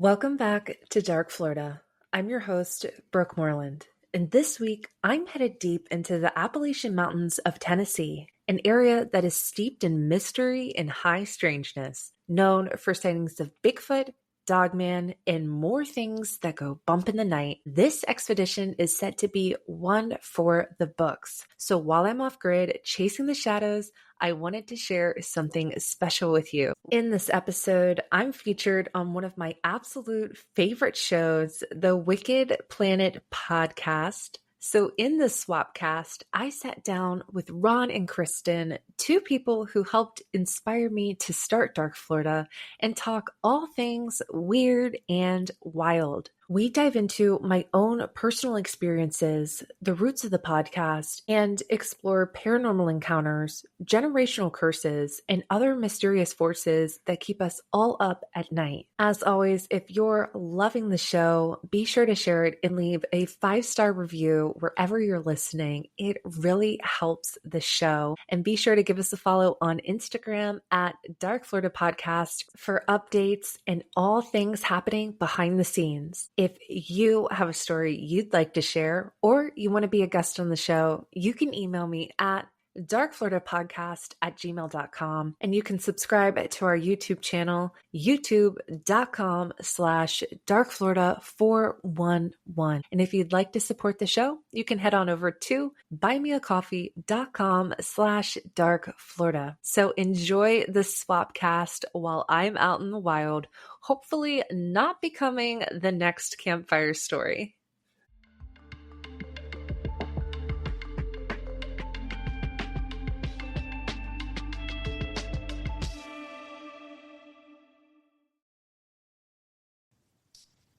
Welcome back to Dark Florida. I'm your host, Brooke Moreland, and this week I'm headed deep into the Appalachian Mountains of Tennessee, an area that is steeped in mystery and high strangeness, known for sightings of Bigfoot, Dogman, and more things that go bump in the night. This expedition is set to be one for the books. So while I'm off grid chasing the shadows, I wanted to share something special with you. In this episode, I'm featured on one of my absolute favorite shows, the Wicked Planet podcast. So in the Swapcast, I sat down with Ron and Kristen, two people who helped inspire me to start Dark Florida and talk all things weird and wild. We dive into my own personal experiences, the roots of the podcast, and explore paranormal encounters, generational curses, and other mysterious forces that keep us all up at night. As always, if you're loving the show, be sure to share it and leave a 5-star review wherever you're listening. It really helps the show. And be sure to give us a follow on Instagram at Dark Florida Podcast for updates and all things happening behind the scenes. If you have a story you'd like to share or you want to be a guest on the show, you can email me at darkfloridapodcast@gmail.com, and you can subscribe to our YouTube channel, youtube.com/darkflorida411. And if you'd like to support the show, you can head on over to buymeacoffee.com/darkflorida. So enjoy the Swapcast while I'm out in the wild, hopefully not becoming the next campfire story.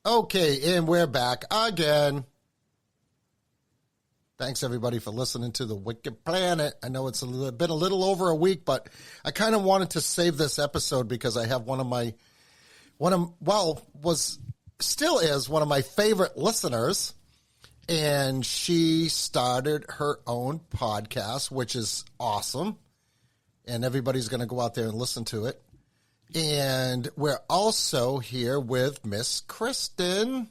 Okay, and we're back again. Thanks, everybody, for listening to The Wicked Planet. I know it's been a little over a week, but I kind of wanted to save this episode because I have one of my favorite listeners, and she started her own podcast, which is awesome, and everybody's going to go out there and listen to it. And we're also here with Miss Kristen.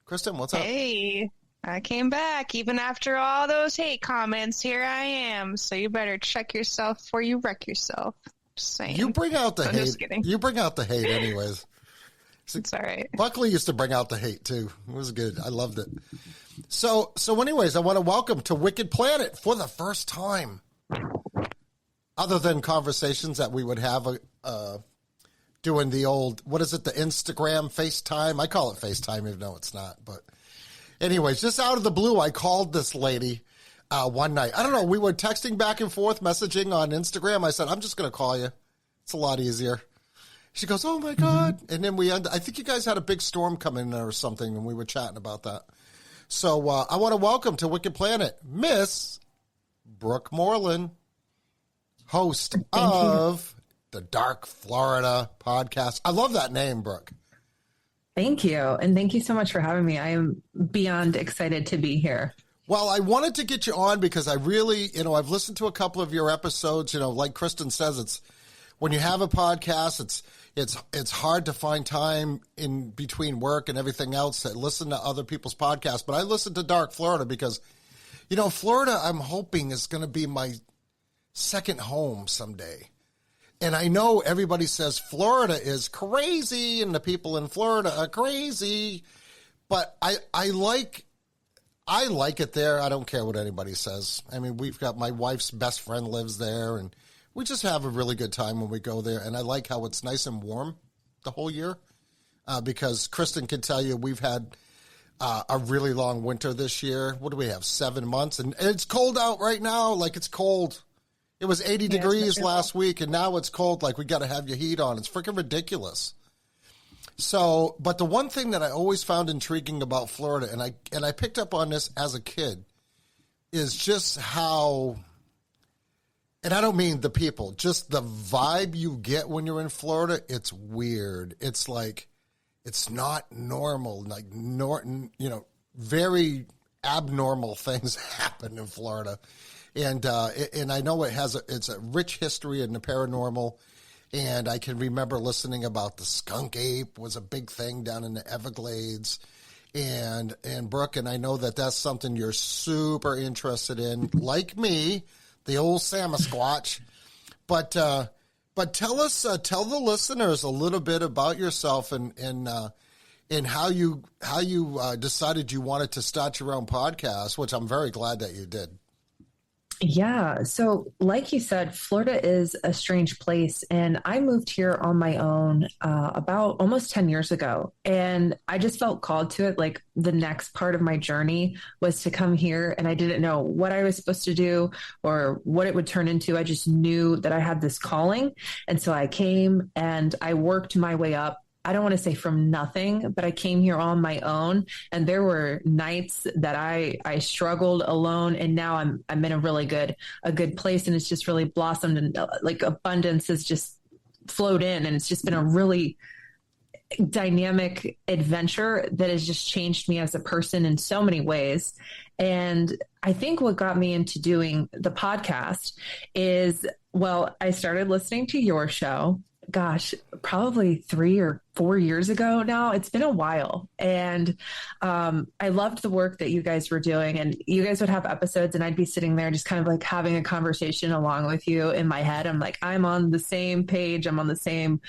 Kristen, what's up? Hey, I came back even after all those hate comments. Here I am. So you better check yourself before you wreck yourself. Just saying. You bring out the I'm hate. just kidding. You bring out the hate anyways. It's all right. Buckley used to bring out the hate too. It was good. I loved it. So anyways, I want to welcome to Wicked Planet for the first time. Other than conversations that we would have doing the old, what is it, the Instagram FaceTime? I call it FaceTime, even though it's not. But anyways, just out of the blue, I called this lady one night. I don't know, we were texting back and forth, messaging on Instagram. I said, I'm just going to call you. It's a lot easier. She goes, oh, my God. And then I think you guys had a big storm coming or something, and we were chatting about that. So I want to welcome to Wicked Planet, Miss Brooke Moreland, host of the Dark Florida podcast. I love that name, Brooke. Thank you. And thank you so much for having me. I am beyond excited to be here. Well, I wanted to get you on because I really, I've listened to a couple of your episodes. Like Kristen says, it's when you have a podcast, it's hard to find time in between work and everything else to listen to other people's podcasts. But I listen to Dark Florida because, Florida, I'm hoping is going to be my second home someday. And I know everybody says Florida is crazy and the people in Florida are crazy, but I like it there. I don't care what anybody says. I mean, we've got my wife's best friend lives there, and we just have a really good time when we go there. And I like how it's nice and warm the whole year because Kristen can tell you we've had a really long winter this year. What do we have, 7 months? And it's cold out right now, like it's cold. It was 80 degrees last week, and now it's cold. Like, we got to have your heat on. It's freaking ridiculous. So, but the one thing that I always found intriguing about Florida, and I picked up on this as a kid, is just how, and I don't mean the people, just the vibe you get when you're in Florida. It's weird. It's like, it's not normal. Like, very abnormal things happen in Florida. And I know it's a rich history in the paranormal, And I can remember listening about the skunk ape was a big thing down in the Everglades. And Brooke, and I know that that's something you're super interested in, like me, the old Samasquatch. But tell the listeners a little bit about yourself and how you decided you wanted to start your own podcast, which I'm very glad that you did. Yeah. So like you said, Florida is a strange place. And I moved here on my own about almost 10 years ago. And I just felt called to it. Like the next part of my journey was to come here. And I didn't know what I was supposed to do or what it would turn into. I just knew that I had this calling. And so I came and I worked my way up. I don't want to say from nothing, but I came here on my own, and there were nights that I struggled alone, and now I'm in a good place, and it's just really blossomed, and like abundance has just flowed in, and it's just been a really dynamic adventure that has just changed me as a person in so many ways. And I think what got me into doing the podcast is, well, I started listening to your show. Gosh, probably 3 or 4 years ago now. It's been a while. And I loved the work that you guys were doing. And you guys would have episodes and I'd be sitting there just kind of like having a conversation along with you in my head. I'm like, I'm on the same page. I'm on the same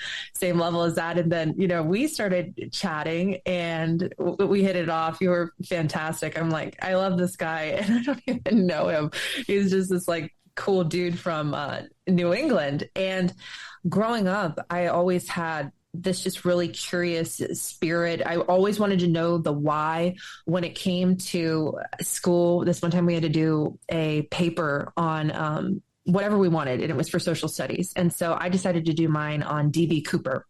level as that. And then, we started chatting and we hit it off. You were fantastic. I'm like, I love this guy. And I don't even know him. He's just this like cool dude from New England. And growing up, I always had this just really curious spirit. I always wanted to know the why. When it came to school, this one time we had to do a paper on whatever we wanted, and it was for social studies. And so I decided to do mine on D.B. Cooper,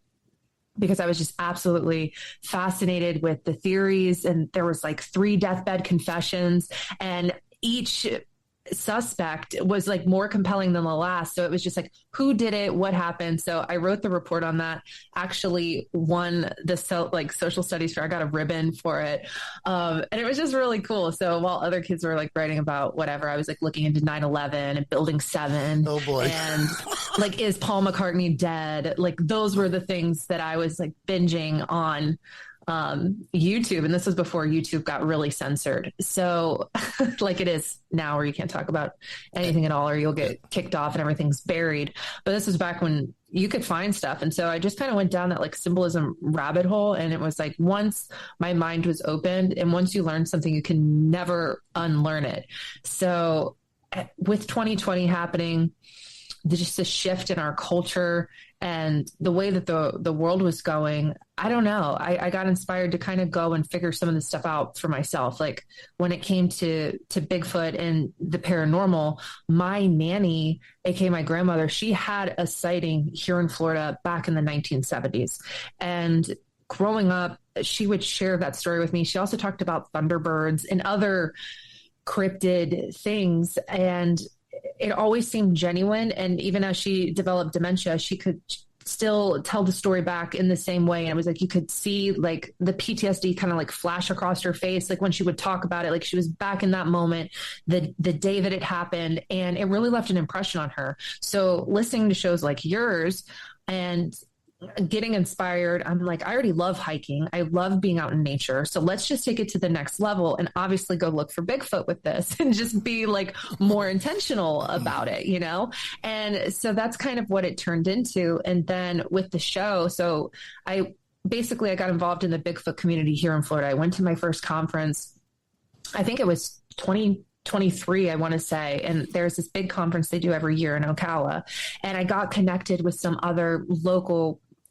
because I was just absolutely fascinated with the theories. And there was like 3 deathbed confessions, and each suspect was like more compelling than the last. So it was just like, who did it? What happened? So I wrote the report on that, actually won the social studies fair. I got a ribbon for it. And it was just really cool. So while other kids were like writing about whatever, I was like looking into 9/11 and Building 7. Oh boy. And like, is Paul McCartney dead? Like those were the things that I was like binging on YouTube. And this was before YouTube got really censored. So like it is now, where you can't talk about anything at all, or you'll get kicked off and everything's buried. But this was back when you could find stuff. And so I just kind of went down that like symbolism rabbit hole. And it was like, once my mind was opened, and once you learn something, you can never unlearn it. So with 2020 happening, just a shift in our culture and the way that the world was going, I don't know. I got inspired to kind of go and figure some of this stuff out for myself. Like when it came to Bigfoot and the paranormal, my nanny, aka my grandmother, she had a sighting here in Florida back in the 1970s. And growing up, she would share that story with me. She also talked about thunderbirds and other cryptid things. And it always seemed genuine. And even as she developed dementia, she could still tell the story back in the same way. And it was like, you could see like the PTSD kind of like flash across her face. Like when she would talk about it, like she was back in that moment, the day that it happened. And it really left an impression on her. So listening to shows like yours and getting inspired, I'm like, I already love hiking. I love being out in nature. So let's just take it to the next level and obviously go look for Bigfoot with this and just be like more intentional about it, And so that's kind of what it turned into. And then with the show, so I got involved in the Bigfoot community here in Florida. I went to my first conference. I think it was 2023, I want to say. And there's this big conference they do every year in Ocala. And I got connected with some other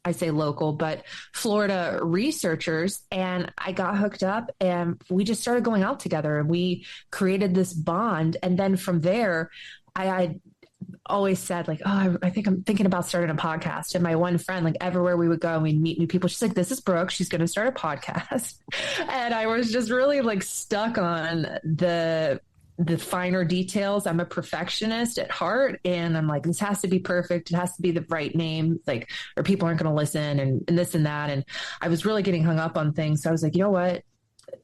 but Florida researchers, and I got hooked up and we just started going out together and we created this bond. And then from there, I always said like, oh, I think I'm thinking about starting a podcast. And my one friend, like everywhere we would go and we'd meet new people, she's like, this is Brooke. She's going to start a podcast. And I was just really like stuck on the finer details. I'm a perfectionist at heart. And I'm like, this has to be perfect. It has to be the right name, like, or people aren't going to listen and this and that. And I was really getting hung up on things. So I was like, you know what?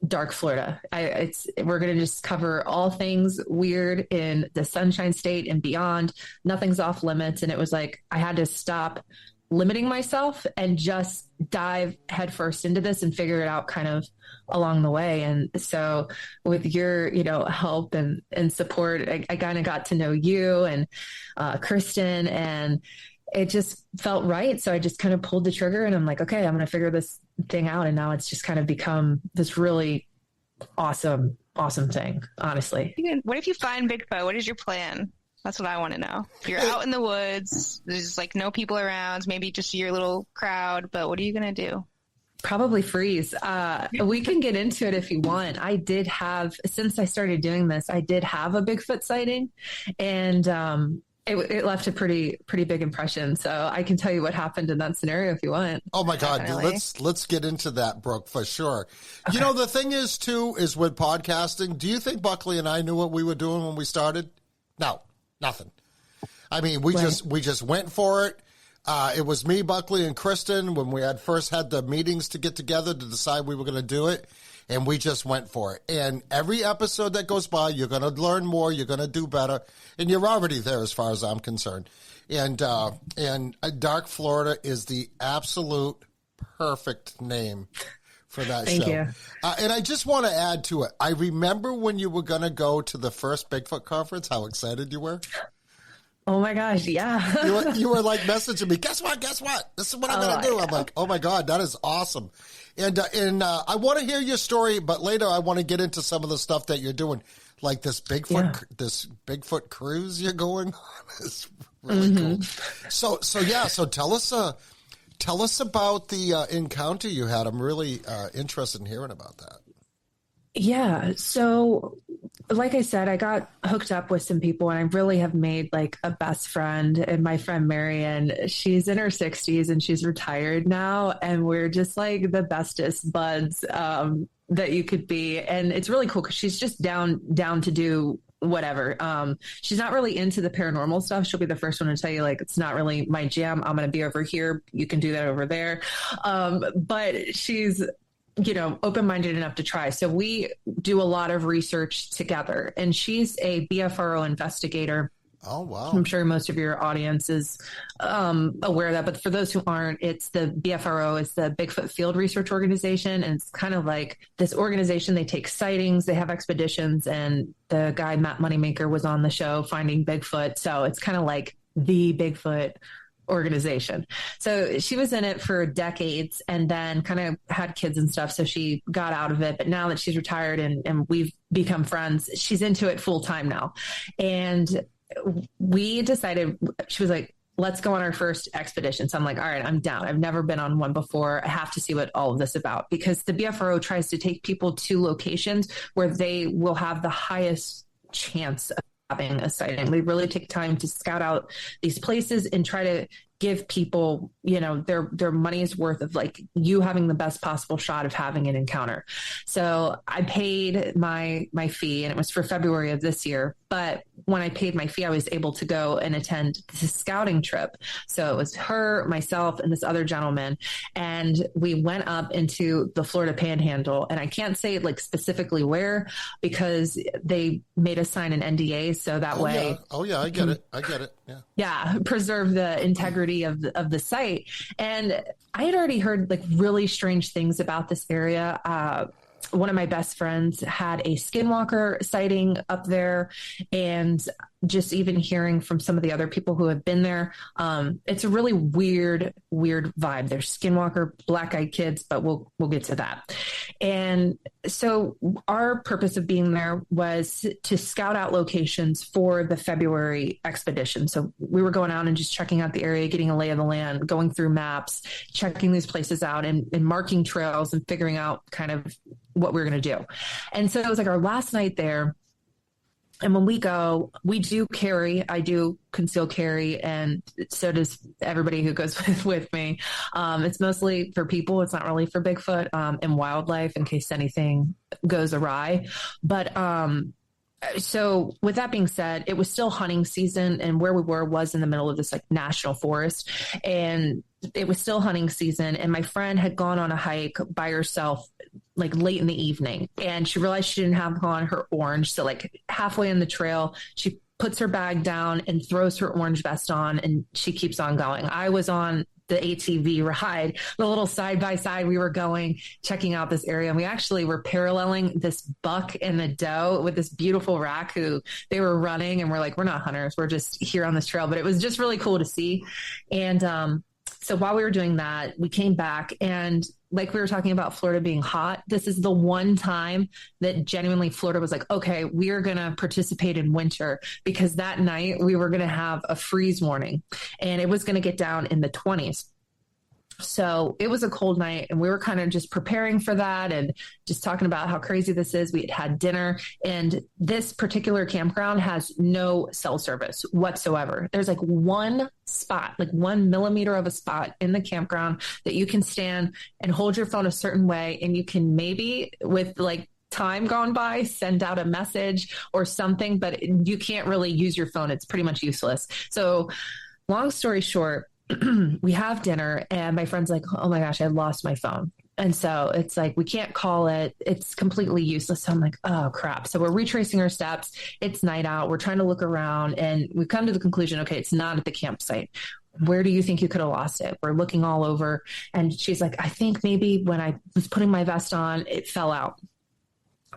Dark Florida. We're going to just cover all things weird in the Sunshine State and beyond. Nothing's off limits. And it was like, I had to stop limiting myself and just dive headfirst into this and figure it out kind of along the way. And so with your, help and support, I kind of got to know you and Kristen, and it just felt right. So I just kind of pulled the trigger and I'm like, okay, I'm going to figure this thing out. And now it's just kind of become this really awesome thing, honestly. What if you find Bigfoot? What is your plan? That's what I want to know. If you're out in the woods, there's like no people around, maybe just your little crowd, but what are you going to do? Probably freeze. We can get into it if you want. I did have, since I started doing this, I did have a Bigfoot sighting, and it left a pretty big impression. So I can tell you what happened in that scenario if you want. Oh my God. Definitely. Let's get into that, Brooke, for sure. Okay. The thing is too, is with podcasting, do you think Buckley and I knew what we were doing when we started? No, nothing. I mean, we just went for it. It was me, Buckley, and Kristen when we first had the meetings to get together to decide we were going to do it. And we just went for it. And every episode that goes by, you're going to learn more. You're going to do better. And you're already there as far as I'm concerned. And Dark Florida is the absolute perfect name for that show. Thank you. And I just want to add to it. I remember when you were going to go to the first Bigfoot conference, how excited you were. Oh my gosh, yeah. you were like messaging me, guess what? This is what I'm going to do. I'm like, oh my God, that is awesome. And I want to hear your story, but later I want to get into some of the stuff that you're doing, like this Bigfoot cruise you're going on. It's really cool. So tell us about the encounter you had. I'm really interested in hearing about that. Yeah. So like I said, I got hooked up with some people, and I really have made like a best friend. And my friend Marion, she's in her 60s and she's retired now. And we're just like the bestest buds that you could be. And it's really cool because she's just down to do whatever. She's not really into the paranormal stuff. She'll be the first one to tell you, like, it's not really my jam. I'm going to be over here. You can do that over there. But she's open-minded enough to try. So we do a lot of research together, and she's a BFRO investigator. Oh, wow. I'm sure most of your audience is aware of that. But for those who aren't, it's the BFRO, it's the Bigfoot Field Research Organization. And it's kind of like this organization. They take sightings, they have expeditions, and the guy, Matt Moneymaker, was on the show Finding Bigfoot. So it's kind of like the Bigfoot organization. So she was in it for decades and then kind of had kids and stuff. So she got out of it. But now that she's retired and we've become friends, she's into it full time now. And we decided, she was like, let's go on our first expedition. So I'm like, all right, I'm down. I've never been on one before. I have to see what all of this is about, because the BFRO tries to take people to locations where they will have the highest chance of having a sighting. We really take time to scout out these places and try to give people, their money's worth of like you having the best possible shot of having an encounter. So I paid my fee, and it was for February of this year. But when I paid my fee, I was able to go and attend the scouting trip. So it was her, myself, and this other gentleman. And we went up into the Florida Panhandle. And I can't say like specifically where, because they made us sign an NDA. So that way. Yeah. Oh yeah, I get it. Yeah. Yeah. Preserve the integrity of the site. And I had already heard like really strange things about this area. One of my best friends had a skinwalker sighting up there, and just even hearing from some of the other people who have been there, it's a really weird vibe. There's skinwalker, black-eyed kids, but we'll get to that. And so our purpose of being there was to scout out locations for the February expedition. So we were going out and just checking out the area, getting a lay of the land, going through maps, checking these places out, and marking trails and figuring out kind of what we were going to do. And so it was like our last night there. And when we go, we do carry, I do conceal carry, and so does everybody who goes with me. It's mostly for people. It's not really for Bigfoot and wildlife in case anything goes awry. But so with that being said, it was still hunting season, and where we were was in the middle of this like national forest, and it was still hunting season. And my friend had gone on a hike by herself like late in the evening, and she realized she didn't have on her orange. So like halfway in the trail, she puts her bag down and throws her orange vest on, and she keeps on going. I was on the ATV ride, the little side by side, we were going, checking out this area. And we actually were paralleling this buck and the doe with this beautiful rack who they were running. And we're like, we're not hunters. We're just here on this trail. But it was just really cool to see. And so while we were doing that, we came back, and like we were talking about Florida being hot, this is the one time that genuinely Florida was like, okay, we are going to participate in winter, because that night we were going to have a freeze warning and it was going to get down in the 20s. So it was a cold night, and we were kind of just preparing for that and just talking about how crazy this is. We had dinner, and this particular campground has no cell service whatsoever. There's like one spot, like 1 millimeter of a spot in the campground that you can stand and hold your phone a certain way. And you can maybe, with like time gone by, send out a message or something, but you can't really use your phone. It's pretty much useless. So long story short, we have dinner, and my friend's like, oh my gosh, I lost my phone. And so it's like, we can't call it. It's completely useless. So I'm like, oh crap. So we're retracing our steps. It's night out. We're trying to look around, and we come to the conclusion, okay, it's not at the campsite. Where do you think you could have lost it? We're looking all over. And she's like, I think maybe when I was putting my vest on, it fell out.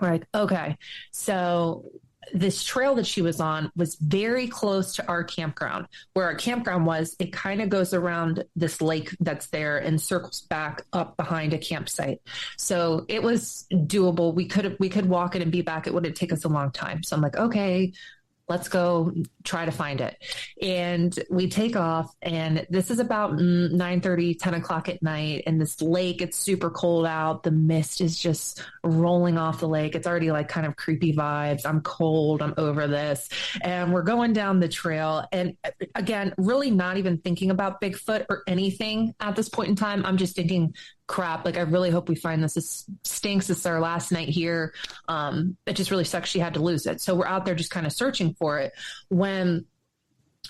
We're like, okay. So this trail that she was on was very close to our campground. Where our campground was, it kind of goes around this lake that's there and circles back up behind a campsite. So it was doable. We could walk it and be back. It wouldn't take us a long time. So I'm like, okay, let's go try to find it. And we take off, and this is about 9:30, 10 o'clock at night. And this lake, it's super cold out. The mist is just rolling off the lake. It's already like kind of creepy vibes. I'm cold. I'm over this. And we're going down the trail. And again, really not even thinking about Bigfoot or anything at this point in time. I'm just thinking, crap, like I really hope we find this. This stinks. It's our last night here. It just really sucks she had to lose it. So we're out there just kind of searching for it, when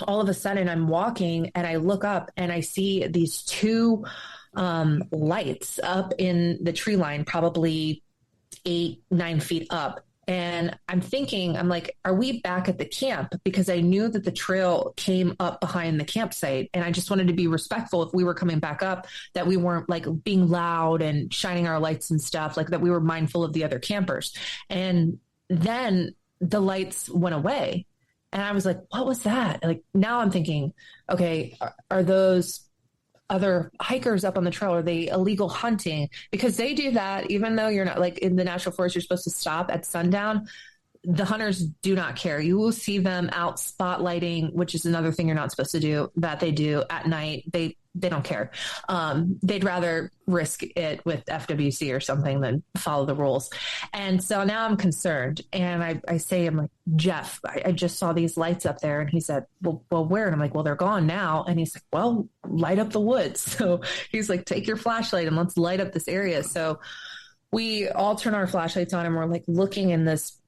all of a sudden I'm walking and I look up and I see these two lights up in the tree line, probably 8-9 feet up. And I'm thinking, I'm like, are we back at the camp? Because I knew that the trail came up behind the campsite, and I just wanted to be respectful if we were coming back up, that we weren't like being loud and shining our lights and stuff, like that we were mindful of the other campers. And then the lights went away, and I was like, what was that? Like, now I'm thinking, okay, are those other hikers up on the trail, are they illegal hunting? Because they do that, even though you're not like in the national forest, you're supposed to stop at sundown. The hunters do not care. You will see them out spotlighting, which is another thing you're not supposed to do, that they do at night. They don't care. They'd rather risk it with FWC or something than follow the rules. And so now I'm concerned. And I say, I'm like, Jeff, I just saw these lights up there. And he said, well, where? And I'm like, well, they're gone now. And he's like, well, light up the woods. So he's like, take your flashlight and let's light up this area. So we all turn our flashlights on, and we're like looking in this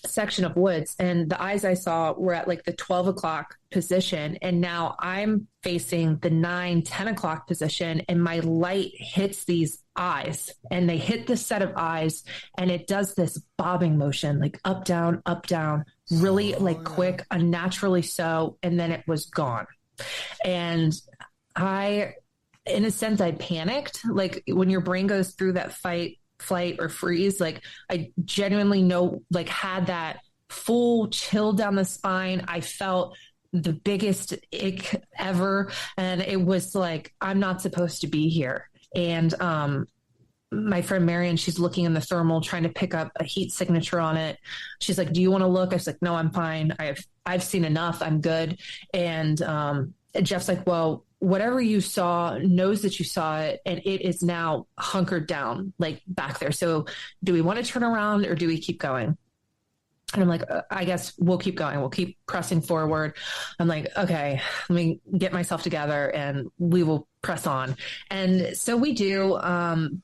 section of woods, and the eyes I saw were at like the 12 o'clock position, and now I'm facing the 9-10 o'clock position, and my light hits these eyes, and they hit this set of eyes, and it does this bobbing motion, like up down, really like quick, unnaturally so, and then it was gone. And in a sense, I panicked. Like when your brain goes through that fight, flight, or freeze, like I genuinely had that full chill down the spine. I felt the biggest ick ever, and it was like, I'm not supposed to be here. And my friend Marion, she's looking in the thermal, trying to pick up a heat signature on it. She's like, do you want to look? I was like, no, I'm fine. I've seen enough. I'm good. And Jeff's like, well, whatever you saw knows that you saw it, and it is now hunkered down, like back there. So do we want to turn around, or do we keep going? And I'm like, I guess we'll keep going. We'll keep pressing forward. I'm like, okay, let me get myself together and we will press on. And so we do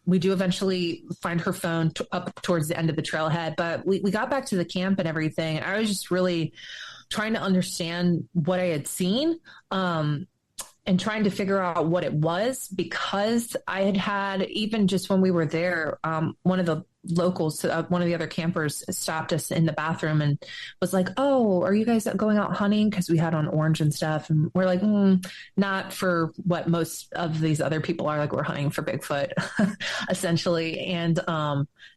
eventually find her phone up towards the end of the trailhead, but we got back to the camp and everything. And I was just really trying to understand what I had seen, and trying to figure out what it was, because I had even just when we were there, one of the locals, one of the other campers stopped us in the bathroom and was like, "Oh, are you guys going out hunting?" Because we had on orange and stuff. And we're like, not for what most of these other people are. Like, we're hunting for Bigfoot, essentially. And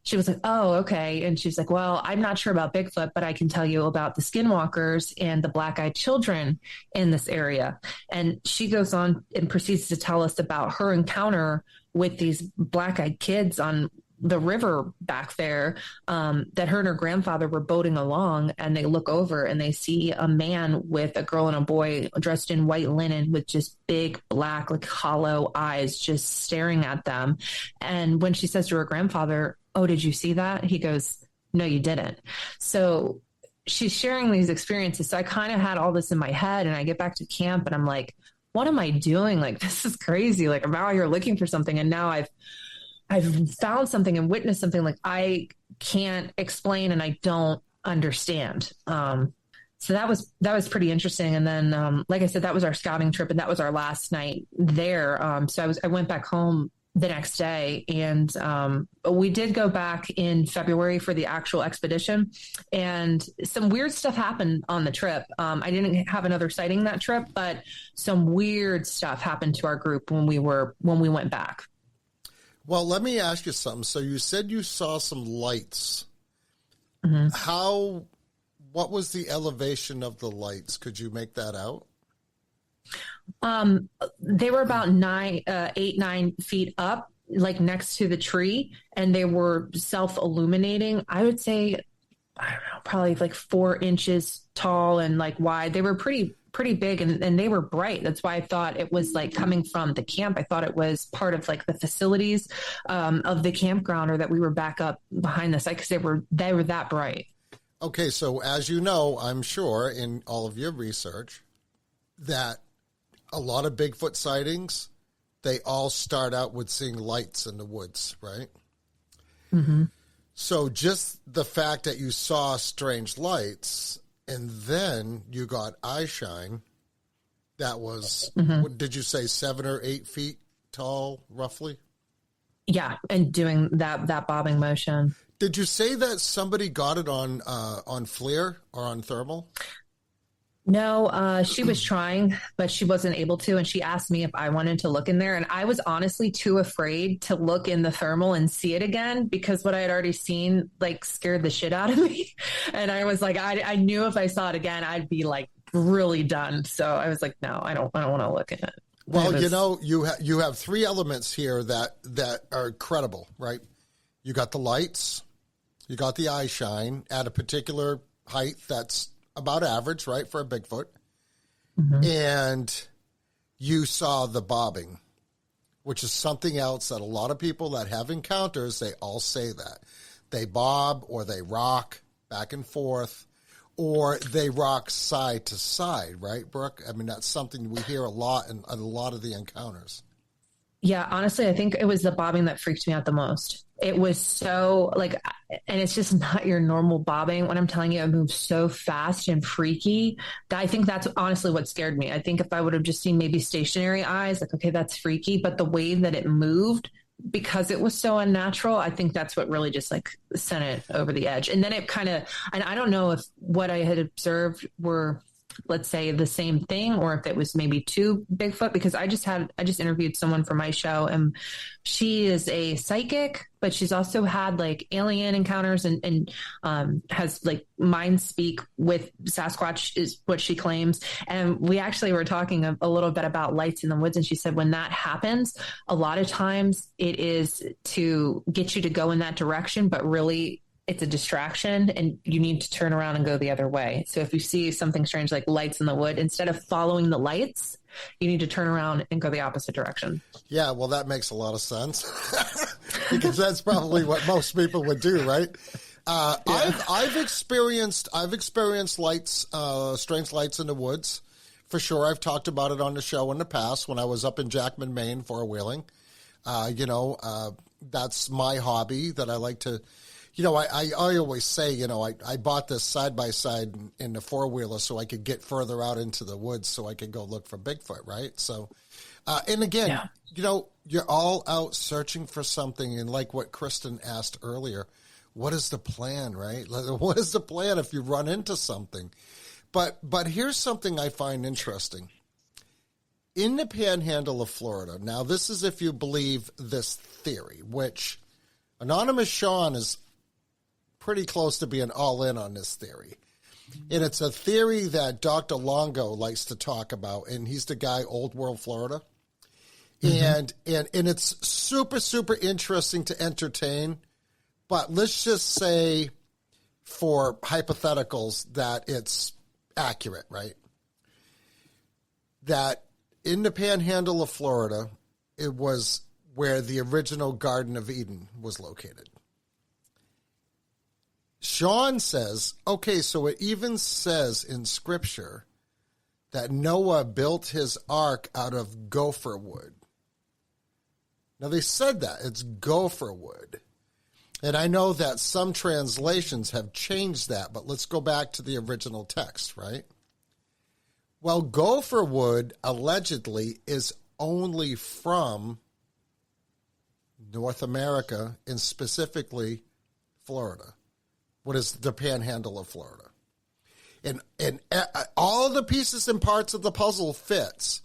she was like, "Oh, okay." And she's like, "Well, I'm not sure about Bigfoot, but I can tell you about the skinwalkers and the black-eyed children in this area." And she goes on and proceeds to tell us about her encounter with these black-eyed kids on the river back there, that her and her grandfather were boating along, and they look over and they see a man with a girl and a boy dressed in white linen with just big black, like hollow eyes, just staring at them. And when she says to her grandfather, "Oh, did you see that?" He goes, "No, you didn't." So she's sharing these experiences. So I kind of had all this in my head, and I get back to camp and I'm like, what am I doing? Like, this is crazy. Like, I'm out here looking for something, and now I've found something and witnessed something like I can't explain and I don't understand. So that was pretty interesting. And then, like I said, that was our scouting trip, and that was our last night there. So I went back home the next day, and we did go back in February for the actual expedition, and some weird stuff happened on the trip. I didn't have another sighting that trip, but some weird stuff happened to our group when we went back. Well, let me ask you something. So you said you saw some lights. Mm-hmm. What was the elevation of the lights? Could you make that out? They were about 8-9 feet up, like next to the tree, and they were self-illuminating. I would say, I don't know, probably like 4 inches tall and like wide. They were pretty big, and they were bright. That's why I thought it was like coming from the camp. I thought it was part of like the facilities of the campground, or that we were back up behind the site, because they were that bright. Okay, so as you know, I'm sure in all of your research that a lot of Bigfoot sightings, they all start out with seeing lights in the woods, right? Mm-hmm. So just the fact that you saw strange lights and then you got eye shine, that was, what did you say, 7 or 8 feet tall, roughly? Yeah, and doing that bobbing motion. Did you say that somebody got it on FLIR or on thermal? No, she was trying, but she wasn't able to. And she asked me if I wanted to look in there. And I was honestly too afraid to look in the thermal and see it again, because what I had already seen like scared the shit out of me. And I was like, I knew if I saw it again, I'd be like really done. So I was like, no, I don't want to look at it. Well, you have 3 elements here that are credible, right? You got the lights, you got the eye shine at a particular height that's about average, right, for a Bigfoot. Mm-hmm. And you saw the bobbing, which is something else that a lot of people that have encounters, they all say that. They bob or they rock back and forth, or they rock side to side, right, Brooke? I mean, that's something we hear a lot in a lot of the encounters. Yeah, honestly, I think it was the bobbing that freaked me out the most. It was so like, and it's just not your normal bobbing. When I'm telling you, it moves so fast and freaky. I think that's honestly what scared me. I think if I would have just seen maybe stationary eyes, like, okay, that's freaky. But the way that it moved, because it was so unnatural, I think that's what really just like sent it over the edge. And then it kind of, and I don't know if what I had observed were, let's say, the same thing, or if it was maybe 2 Bigfoot, because I just interviewed someone for my show, and she is a psychic, but she's also had like alien encounters and has like mind speak with Sasquatch is what she claims. And we actually were talking a little bit about lights in the woods. And she said, when that happens, a lot of times it is to get you to go in that direction, but really it's a distraction and you need to turn around and go the other way. So if you see something strange, like lights in the wood, instead of following the lights, you need to turn around and go the opposite direction. Yeah, well, that makes a lot of sense because that's probably what most people would do, right? Yeah. I've experienced lights, strange lights in the woods, for sure. I've talked about it on the show in the past when I was up in Jackman, Maine, four-wheeling. That's my hobby that I like to. I always say, I bought this side-by-side in the four-wheeler so I could get further out into the woods so I could go look for Bigfoot, right? So And again, Yeah. you're all out searching for something. And like what Kristen asked earlier, what is the plan, right? What is the plan if you run into something? But here's something I find interesting. In the panhandle of Florida, now this is if you believe this theory, which Anonymous Sean is pretty close to being all in on this theory. And it's a theory that Dr. Longo likes to talk about, and he's the guy, Old World Florida. And it's super, super interesting to entertain. But let's just say for hypotheticals that it's accurate, right? That in the panhandle of Florida, it was where the original Garden of Eden was located. Sean says, okay, so it even says in Scripture that Noah built his ark out of gopher wood. Now, they said that. It's gopher wood. And I know that some translations have changed that, but let's go back to the original text, right? Well, gopher wood allegedly is only from North America and specifically Florida. What is the panhandle of Florida? And all the pieces and parts of the puzzle fits.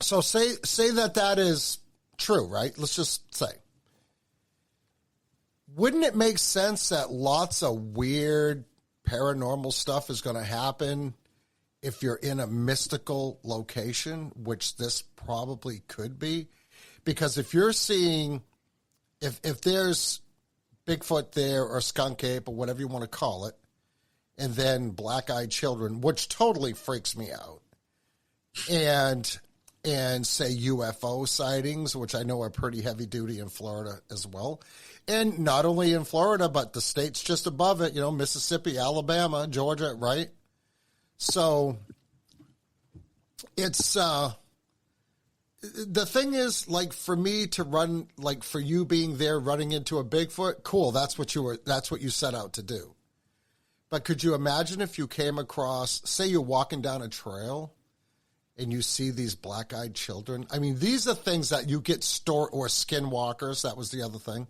So say that is true, right? Let's just say. Wouldn't it make sense that lots of weird paranormal stuff is going to happen if you're in a mystical location, which this probably could be? Because if you're seeing, if there's Bigfoot there or skunk ape or whatever you want to call it, and then black-eyed children, which totally freaks me out, and say UFO sightings, which I know are pretty heavy duty in Florida as well. And not only in Florida, but the states just above it, Mississippi, Alabama, Georgia, right? So it's the thing is, like, for me to run, like for you being there running into a Bigfoot, cool, that's what you set out to do. But could you imagine if you came across, say you're walking down a trail and you see these black-eyed children? I mean, these are things that you get or skinwalkers, that was the other thing.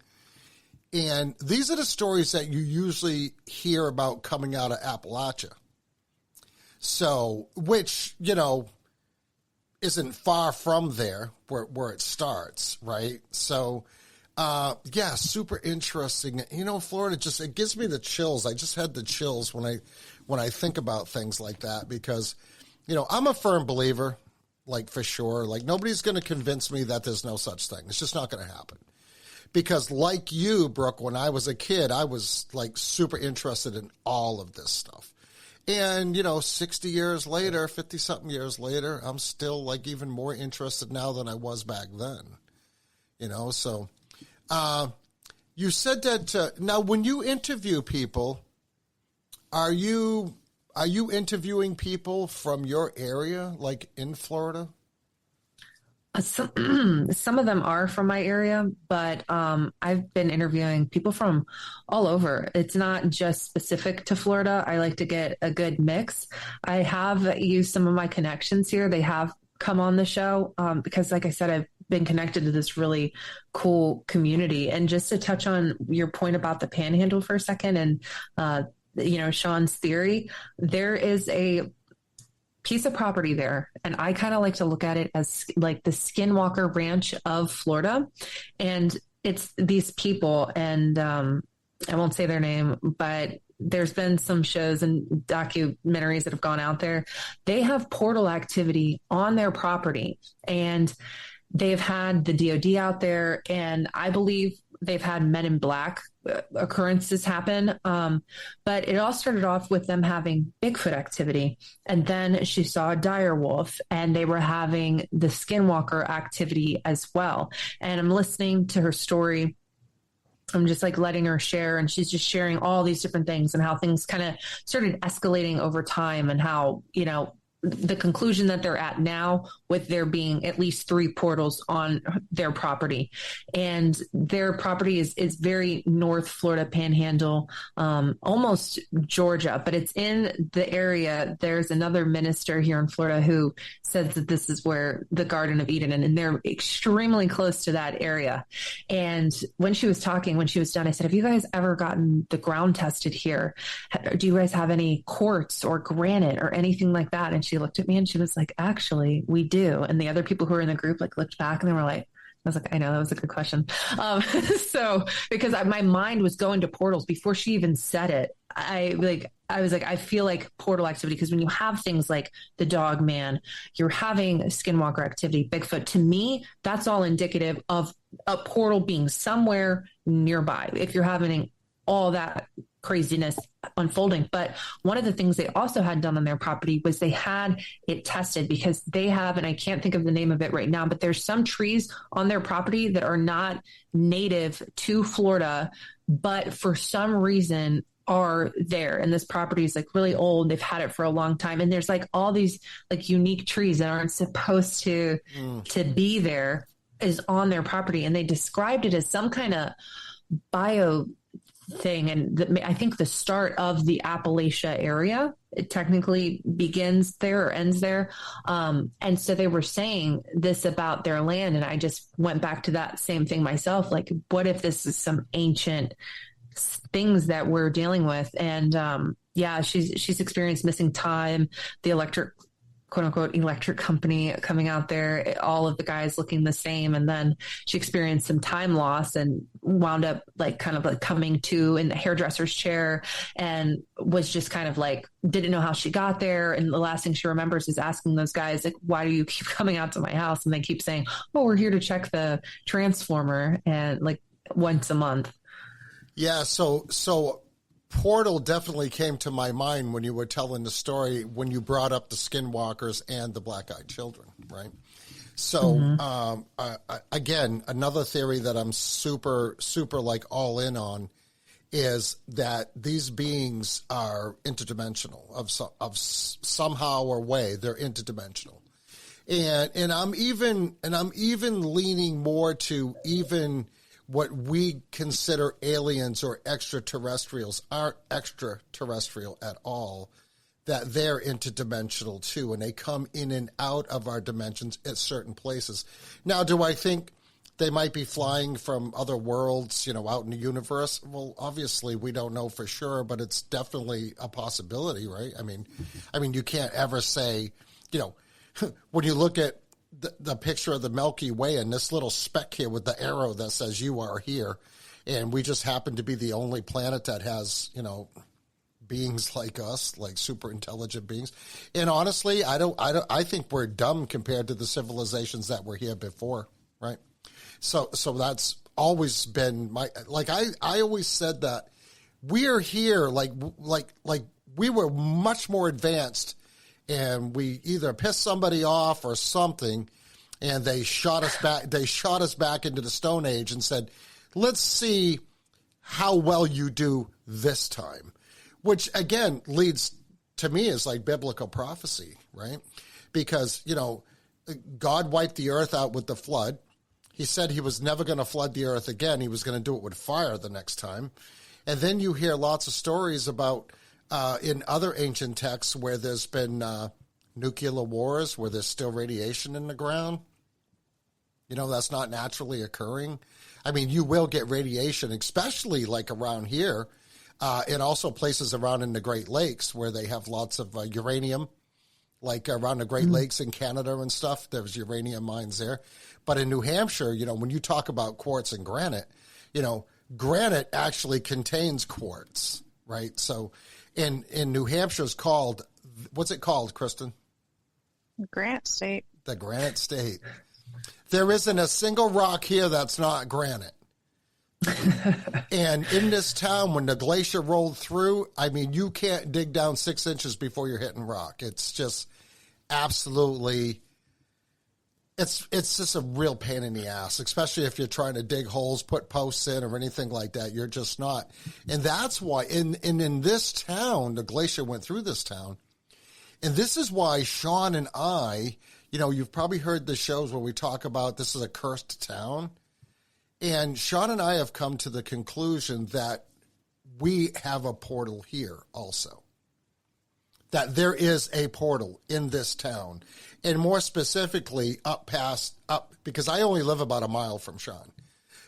And these are the stories that you usually hear about coming out of Appalachia. So, which, isn't far from there where it starts, right? So, yeah, super interesting. Florida it gives me the chills. I just had the chills when I think about things like that because, I'm a firm believer, like for sure. Like nobody's going to convince me that there's no such thing. It's just not going to happen. Because like you, Brooke, when I was a kid, I was like super interested in all of this stuff. And, 60 years later, 50-something years later, I'm still like even more interested now than I was back then. So you said that now when you interview people, are you interviewing people from your area, like in Florida? Some of them are from my area, but I've been interviewing people from all over. It's not just specific to Florida. I like to get a good mix. I have used some of my connections here. They have come on the show because, like I said, I've been connected to this really cool community. And just to touch on your point about the panhandle for a second and, Sean's theory, there is a piece of property there. And I kind of like to look at it as like the Skinwalker Ranch of Florida. And it's these people, and I won't say their name, but there's been some shows and documentaries that have gone out there. They have portal activity on their property, and they've had the DOD out there, and I believe they've had Men in Black occurrences happen. But it all started off with them having Bigfoot activity. And then she saw a dire wolf, and they were having the Skinwalker activity as well. And I'm listening to her story. I'm just like letting her share, and she's just sharing all these different things and how things kind of started escalating over time, and how, the conclusion that they're at now, with there being at least 3 portals on their property. And their property is very North Florida Panhandle, almost Georgia, but it's in the area. There's another minister here in Florida who says that this is where the Garden of Eden, and they're extremely close to that area. And when she was talking, when she was done, I said, have you guys ever gotten the ground tested here? Do you guys have any quartz or granite or anything like that? And she looked at me and she was like, actually, we do. And the other people who were in the group like looked back and they were like, I was like, I know, that was a good question. So because my mind was going to portals before she even said it, I was like, I feel like portal activity, because when you have things like the dog man, you're having skinwalker activity, Bigfoot, to me, that's all indicative of a portal being somewhere nearby. If you're having all that craziness unfolding. But one of the things they also had done on their property was they had it tested, because they have, and I can't think of the name of it right now, but there's some trees on their property that are not native to Florida, but for some reason are there. And this property is like really old. They've had it for a long time. And there's like all these like unique trees that aren't supposed to be there is on their property. And they described it as some kind of bio thing. And I think the start of the Appalachia area, it technically begins there or ends there. And so they were saying this about their land. And I just went back to that same thing myself. Like, what if this is some ancient things that we're dealing with? And yeah, she's experienced missing time, the electric, quote unquote, electric company coming out there, all of the guys looking the same. And then she experienced some time loss and wound up like kind of like coming to in the hairdresser's chair, and was just kind of like, didn't know how she got there. And the last thing she remembers is asking those guys, like, why do you keep coming out to my house? And they keep saying, oh, we're here to check the transformer, and like once a month. Yeah. So portal definitely came to my mind when you were telling the story, when you brought up the skinwalkers and the black-eyed children, right? So, again, another theory that I'm super, super like all in on is that these beings are interdimensional of somehow or way. They're interdimensional. And I'm even leaning more to even what we consider aliens or extraterrestrials aren't extraterrestrial at all, that they're interdimensional too, and they come in and out of our dimensions at certain places. Now, do I think they might be flying from other worlds, out in the universe? Well, obviously we don't know for sure, but it's definitely a possibility, right? I mean, you can't ever say, when you look at the picture of the Milky Way and this little speck here with the arrow that says you are here, and we just happen to be the only planet that has, beings like us, like super intelligent beings. And honestly, I think we're dumb compared to the civilizations that were here before, right? So that's always been I always said that we're here like we were much more advanced, and we either pissed somebody off or something, and they shot us back. They shot us back into the Stone Age and said, "Let's see how well you do this time," which again leads to me is like biblical prophecy, right? Because God wiped the earth out with the flood. He said he was never going to flood the earth again. He was going to do it with fire the next time. And then you hear lots of stories about in other ancient texts where there's been nuclear wars, where there's still radiation in the ground. That's not naturally occurring. I mean, you will get radiation, especially like around here, and also places around in the Great Lakes where they have lots of uranium, like around the Great Lakes in Canada and stuff. There's uranium mines there. But in New Hampshire, when you talk about quartz and granite, granite actually contains quartz, right? So in New Hampshire's called, what's it called, Kristen? Granite State. The Granite State. There isn't a single rock here that's not granite. And in this town, when the glacier rolled through, I mean, you can't dig down 6 inches before you're hitting rock. It's just absolutely, it's just a real pain in the ass, especially if you're trying to dig holes, put posts in or anything like that. You're just not. And that's why in this town, the glacier went through this town. And this is why Sean and I, you've probably heard the shows where we talk about this is a cursed town. And Sean and I have come to the conclusion that we have a portal here also. That there is a portal in this town. And more specifically, because I only live about a mile from Sean.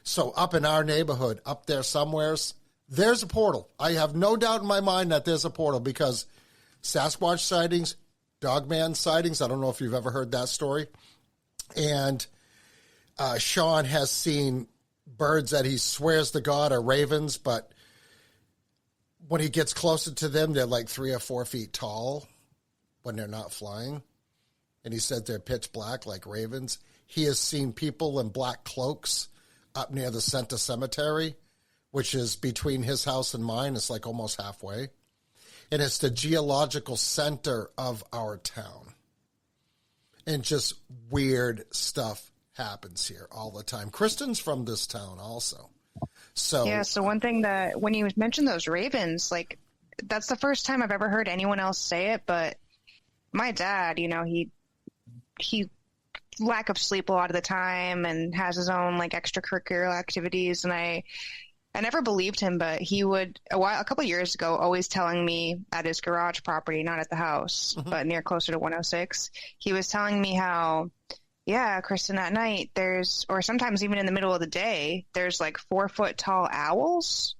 So up in our neighborhood, up there somewheres, there's a portal. I have no doubt in my mind that there's a portal because Sasquatch sightings, Dogman sightings, I don't know if you've ever heard that story. And Sean has seen birds that he swears to God are ravens, but when he gets closer to them, they're like 3 or 4 feet tall when they're not flying. And he said they're pitch black like ravens. He has seen people in black cloaks up near the Center Cemetery, which is between his house and mine. It's like almost halfway. And it's the geological center of our town. And just weird stuff happens here all the time. Kristen's from this town also. So one thing that when you mentioned those ravens, like that's the first time I've ever heard anyone else say it, but my dad, he lack of sleep a lot of the time and has his own like extracurricular activities, and I never believed him, but he would a couple of years ago always telling me at his garage property, not at the house, but near closer to 106, he was telling me how, yeah, Kristen, at night or sometimes even in the middle of the day, there's like 4-foot tall owls.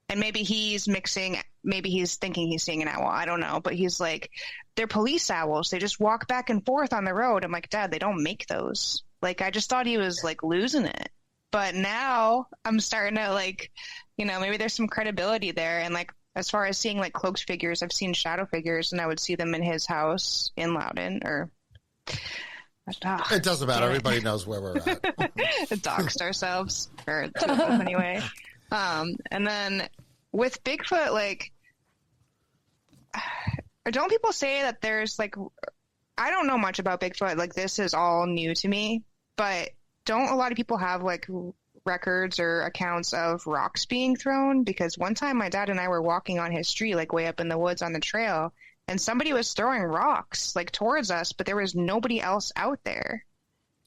And maybe he's thinking he's seeing an owl. I don't know. But he's like, they're police owls. They just walk back and forth on the road. I'm like, Dad, they don't make those. Like, I just thought he was like losing it. But now I'm starting to like, maybe there's some credibility there. And like, as far as seeing like cloaked figures, I've seen shadow figures and I would see them in his house in Loudon or... it doesn't matter. Everybody knows where we're at. Doxed ourselves, or two of them anyway. And then with Bigfoot, like, don't people say that there's like, I don't know much about Bigfoot. Like, this is all new to me, but don't a lot of people have like records or accounts of rocks being thrown? Because one time my dad and I were walking on his street, like way up in the woods on the trail, and somebody was throwing rocks like towards us, but there was nobody else out there.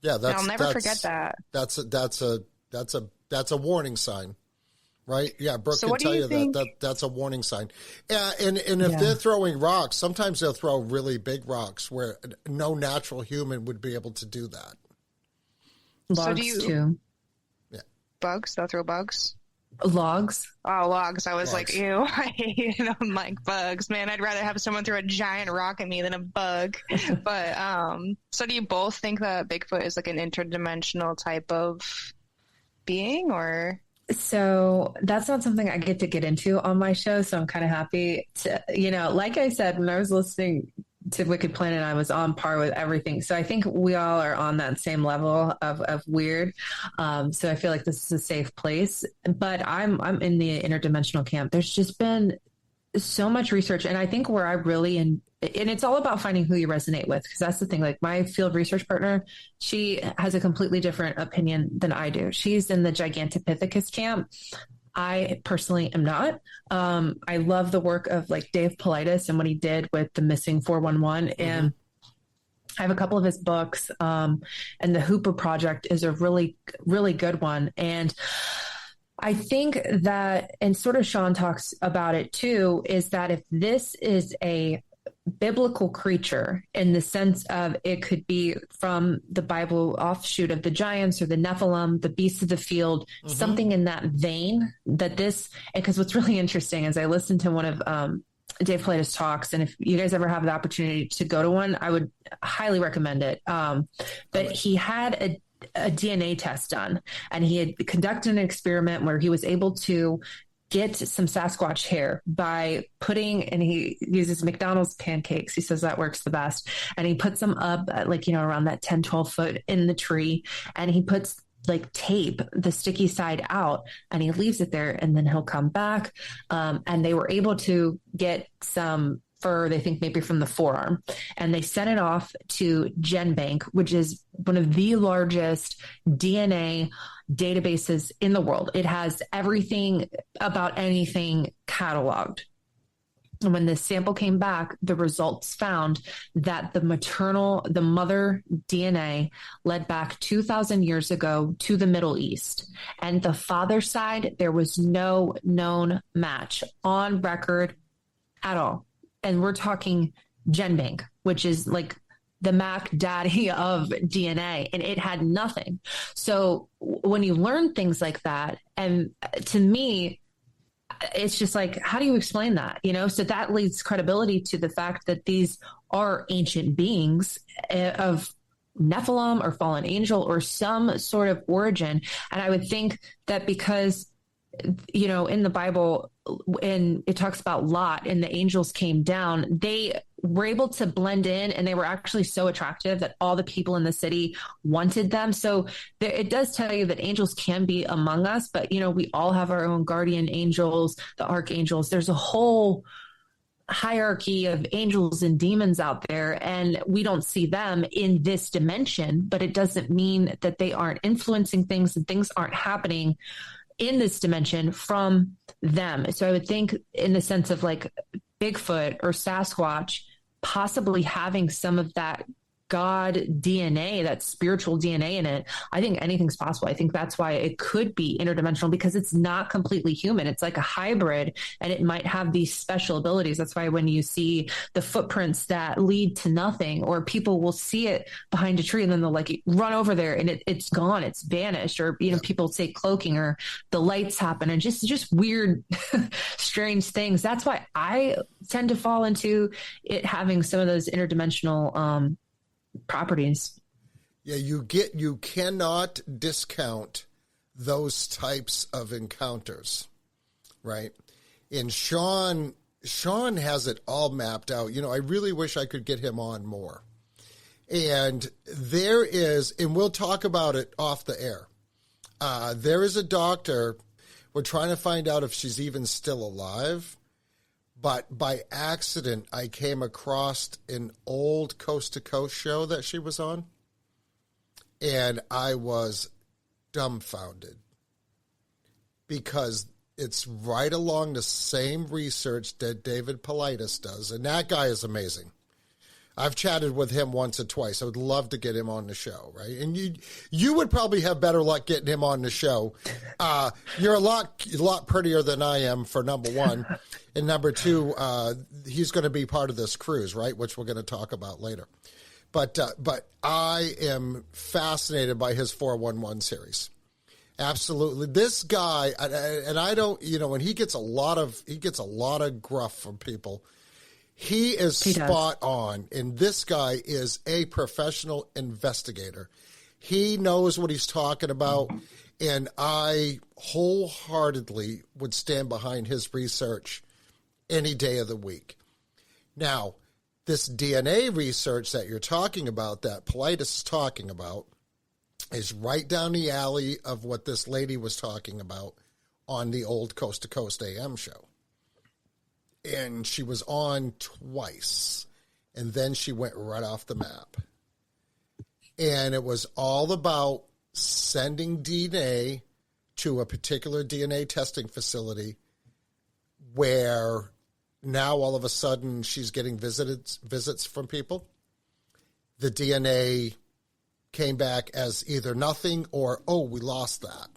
Yeah, I'll never forget that. That's a warning sign, right? Yeah, Brooke so can tell you that's a warning sign. And if they're throwing rocks, sometimes they'll throw really big rocks where no natural human would be able to do that. Logs too. Yeah, bugs. They'll throw bugs. Logs. Oh, logs. I was like, ew, I hate them like bugs. Man, I'd rather have someone throw a giant rock at me than a bug. But so do you both think that Bigfoot is like an interdimensional type of being, or? So that's not something I get into on my show. So I'm kind of happy to, like I said, when I was listening to Wicked Planet, I was on par with everything. So I think we all are on that same level of weird. So I feel like this is a safe place, but I'm in the interdimensional camp. There's just been so much research. And I think where I really, and it's all about finding who you resonate with. Cause that's the thing, like my field research partner, she has a completely different opinion than I do. She's in the Gigantopithecus camp. I personally am not. I love the work of like Dave Paulides and what he did with the missing 411. And I have a couple of his books. And the Hooper Project is a really, really good one. And I think that, and sort of Sean talks about it too, is that if this is a biblical creature in the sense of it could be from the Bible offshoot of the giants or the Nephilim, the beasts of the field, something in that vein, that this, because what's really interesting is I listened to one of Dave Paulides talks, and if you guys ever have the opportunity to go to one, I would highly recommend it. But he had a DNA test done, and he had conducted an experiment where he was able to get some Sasquatch hair by and he uses McDonald's pancakes. He says that works the best. And he puts them up at around that 10, 12 foot in the tree. And he puts like tape, the sticky side out, and he leaves it there, and then he'll come back. And they were able to get some fur, they think maybe from the forearm, and they sent it off to GenBank, which is one of the largest DNA databases in the world. It has everything about anything cataloged. And when this sample came back, the results found that the mother DNA led back 2,000 years ago to the Middle East. And the father side, there was no known match on record at all. And we're talking GenBank, which is like the Mac daddy of DNA, and it had nothing. So when you learn things like that, and to me, it's just like, how do you explain that? So that leads credibility to the fact that these are ancient beings of Nephilim or fallen angel or some sort of origin. And I would think that because, in the Bible, and it talks about Lot and the angels came down, they were able to blend in, and they were actually so attractive that all the people in the city wanted them. So it does tell you that angels can be among us, but we all have our own guardian angels, the archangels. There's a whole hierarchy of angels and demons out there, and we don't see them in this dimension, but it doesn't mean that they aren't influencing things and things aren't happening in this dimension from them. So I would think in the sense of like Bigfoot or Sasquatch possibly having some of that God DNA, that spiritual DNA in it, I think anything's possible. I think that's why it could be interdimensional, because it's not completely human. It's like a hybrid, and it might have these special abilities. That's why when you see the footprints that lead to nothing, or people will see it behind a tree and then they'll like run over there and it's gone, it's vanished, or people say cloaking, or the lights happen, and just weird, strange things. That's why I tend to fall into it having some of those interdimensional properties. Yeah, you cannot discount those types of encounters, right? And Sean has it all mapped out. I really wish I could get him on more. And there is, and we'll talk about it off the air. There is a doctor. We're trying to find out if she's even still alive. But by accident, I came across an old Coast to Coast show that she was on, and I was dumbfounded because it's right along the same research that David Paulides does, and that guy is amazing. I've chatted with him once or twice. I would love to get him on the show, right? And you would probably have better luck getting him on the show. You're a lot prettier than I am, for number one. And number two, he's going to be part of this cruise, right? Which we're going to talk about later. But I am fascinated by his 411 series. Absolutely. This guy, and I don't, and he gets a lot of gruff from people. He is spot on, and this guy is a professional investigator. He knows what he's talking about, and I wholeheartedly would stand behind his research any day of the week. Now, this DNA research that you're talking about, that Paulides is talking about, is right down the alley of what this lady was talking about on the old Coast to Coast AM show. And she was on twice, and then she went right off the map. And it was all about sending DNA to a particular DNA testing facility where now all of a sudden she's getting visits from people. The DNA came back as either nothing or, oh, we lost that.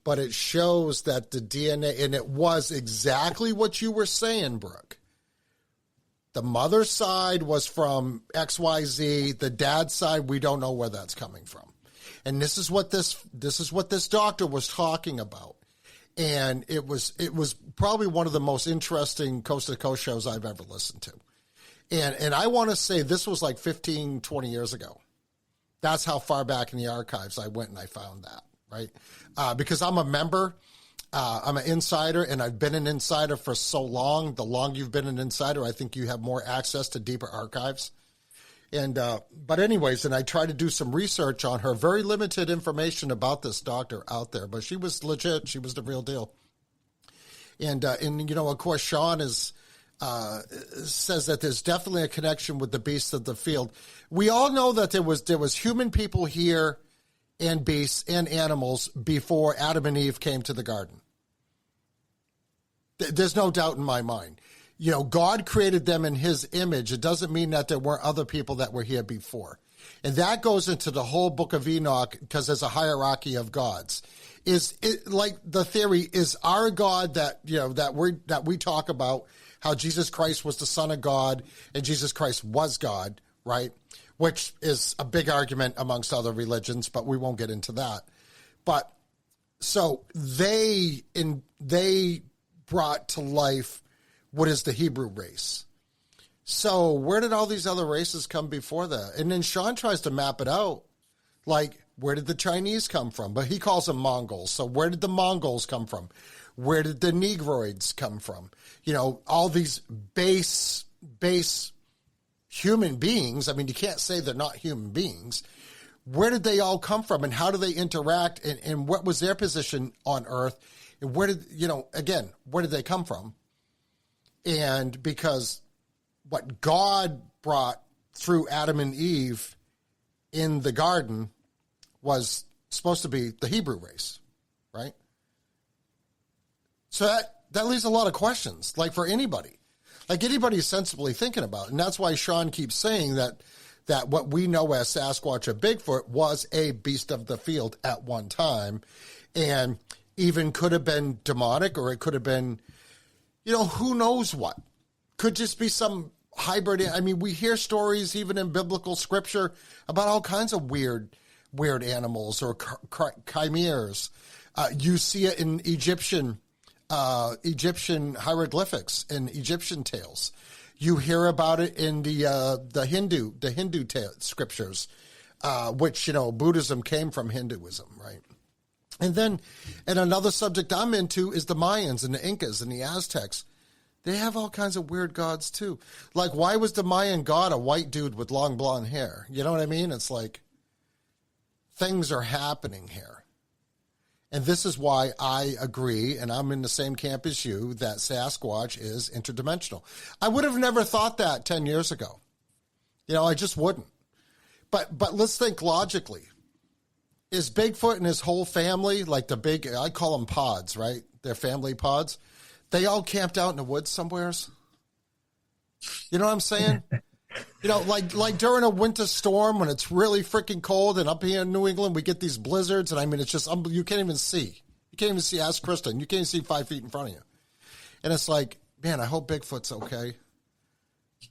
But it shows that the DNA, and it was exactly what you were saying, Brooke. The mother's side was from XYZ. The dad's side, we don't know where that's coming from. And this is what this doctor was talking about. And it was probably one of the most interesting Coast to Coast shows I've ever listened to. And I want to say this was like 15, 20 years ago. That's how far back in the archives I went and I found that. Right? Because I'm a member, I'm an insider, and I've been an insider for so long. The longer you've been an insider, I think you have more access to deeper archives. And but anyways, and I tried to do some research on her. Very limited information about this doctor out there, but she was legit. She was the real deal. And of course, Sean says that there's definitely a connection with the beasts of the field. We all know that there was human people here, and beasts and animals before Adam and Eve came to the garden. There's no doubt in my mind. God created them in his image. It doesn't mean that there weren't other people that were here before. And that goes into the whole book of Enoch, because there's a hierarchy of gods. Is it like the theory is our God that we talk about, how Jesus Christ was the Son of God and Jesus Christ was God, right? Which is a big argument amongst other religions, but we won't get into that. But so they brought to life what is the Hebrew race. So where did all these other races come before that? And then Sean tries to map it out. Like, where did the Chinese come from? But he calls them Mongols. So where did the Mongols come from? Where did the Negroids come from? All these base human beings. I mean, you can't say they're not human beings. Where did they all come from, and how do they interact, and what was their position on Earth? And where did, where did they come from? And because what God brought through Adam and Eve in the garden was supposed to be the Hebrew race, right? So that leaves a lot of questions, like for anybody. Like anybody sensibly thinking about it. And that's why Sean keeps saying that what we know as Sasquatch or Bigfoot was a beast of the field at one time, and even could have been demonic, or it could have been, who knows what. Could just be some hybrid. I mean, we hear stories even in biblical scripture about all kinds of weird animals or chimeras. You see it in Egyptian hieroglyphics and Egyptian tales. You hear about it in the Hindu scriptures, which Buddhism came from Hinduism, right? And then, and another subject I'm into is the Mayans and the Incas and the Aztecs. They have all kinds of weird gods too. Like, why was the Mayan god a white dude with long blonde hair? You know what I mean? It's like things are happening here. And this is why I agree, and I'm in the same camp as you, that Sasquatch is interdimensional. I would have never thought that 10 years ago. I just wouldn't. But let's think logically. Is Bigfoot and his whole family, like I call them pods, right? They're family pods. They all camped out in the woods somewheres. You know what I'm saying? Like during a winter storm when it's really freaking cold, and up here in New England we get these blizzards, and I mean, it's just you can't even see. You can't even see. Ask Kristen. You can't even see 5 feet in front of you. And it's like, man, I hope Bigfoot's okay.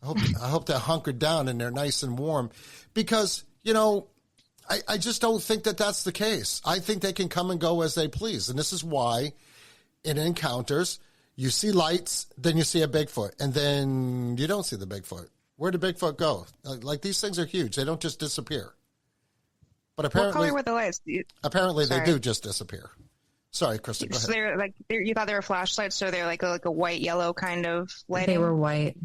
I hope they're hunkered down and they're nice and warm, because I just don't think that that's the case. I think they can come and go as they please, and this is why in encounters you see lights, then you see a Bigfoot, and then you don't see the Bigfoot. Where did Bigfoot go? Like, these things are huge. They don't just disappear. But apparently, what color were the lights? Apparently, they do just disappear. Sorry, Kristen, go ahead. So you thought they were flashlights, so they're like a white yellow kind of lighting. They were white.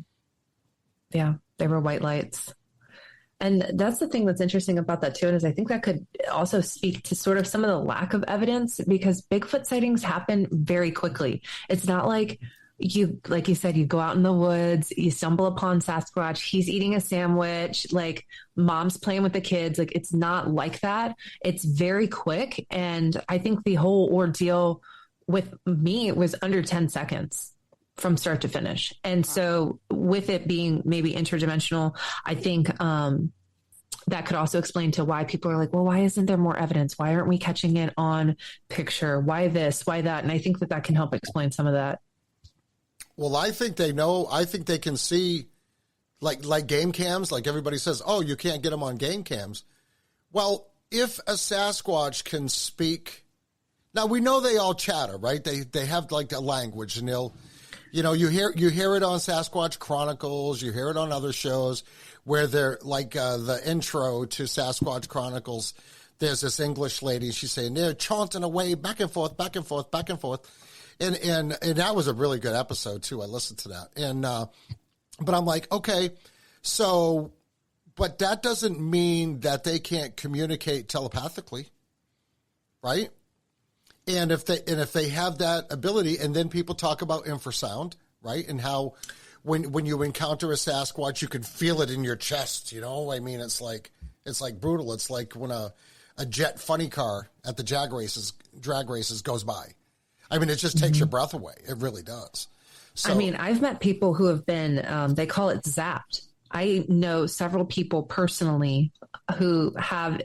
Yeah, they were white lights. And that's the thing that's interesting about that too, is I think that could also speak to sort of some of the lack of evidence, because Bigfoot sightings happen very quickly. It's not like you said, you go out in the woods, you stumble upon Sasquatch, he's eating a sandwich, like mom's playing with the kids. Like, it's not like that. It's very quick. And I think the whole ordeal with me was under 10 seconds from start to finish. And so with it being maybe interdimensional, I think that could also explain to why people are like, well, why isn't there more evidence? Why aren't we catching it on picture? Why this, why that? And I think that can help explain some of that. Well, I think they know. I think they can see, like game cams. Like everybody says, oh, you can't get them on game cams. Well, if a Sasquatch can speak, now we know they all chatter, right? They have like a language, and they'll, you hear it on Sasquatch Chronicles. You hear it on other shows where they're like the intro to Sasquatch Chronicles. There's this English lady. She's saying they're chanting away back and forth, back and forth, back and forth. And that was a really good episode too. I listened to that. And, but I'm like, okay, so, but that doesn't mean that they can't communicate telepathically, right? And if they have that ability, and then people talk about infrasound, right? And how when you encounter a Sasquatch, you can feel it in your chest, I mean, it's like brutal. It's like when a jet funny car at the drag races goes by. I mean, it just takes your breath away. It really does. So, I mean, I've met people who have been, they call it zapped. I know several people personally who have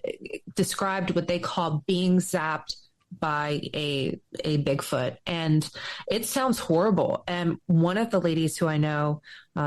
described what they call being zapped by a Bigfoot, and it sounds horrible. And one of the ladies who I know,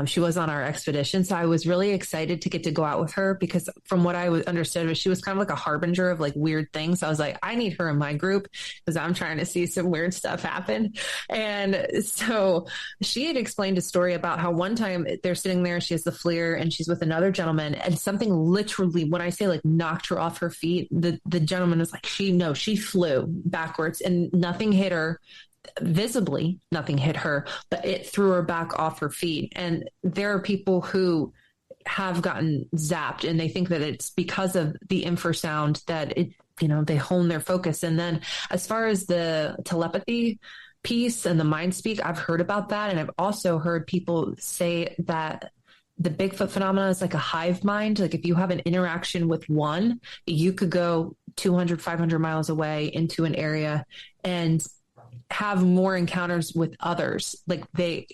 she was on our expedition, so I was really excited to get to go out with her because, from what I understood, she was kind of like a harbinger of like weird things. So I was like, I need her in my group because I'm trying to see some weird stuff happen. And so she had explained a story about how one time they're sitting there, she has the FLIR, and she's with another gentleman, and something literally, when I say like knocked her off her feet, the gentleman was like, she flew backwards and nothing hit her. Visibly, nothing hit her, but it threw her back off her feet. And there are people who have gotten zapped, and they think that it's because of the infrasound that it, they hone their focus. And then as far as the telepathy piece and the mind speak, I've heard about that. And I've also heard people say that the Bigfoot phenomenon is like a hive mind. Like if you have an interaction with one, you could go 200, 500 miles away into an area and have more encounters with others. Like they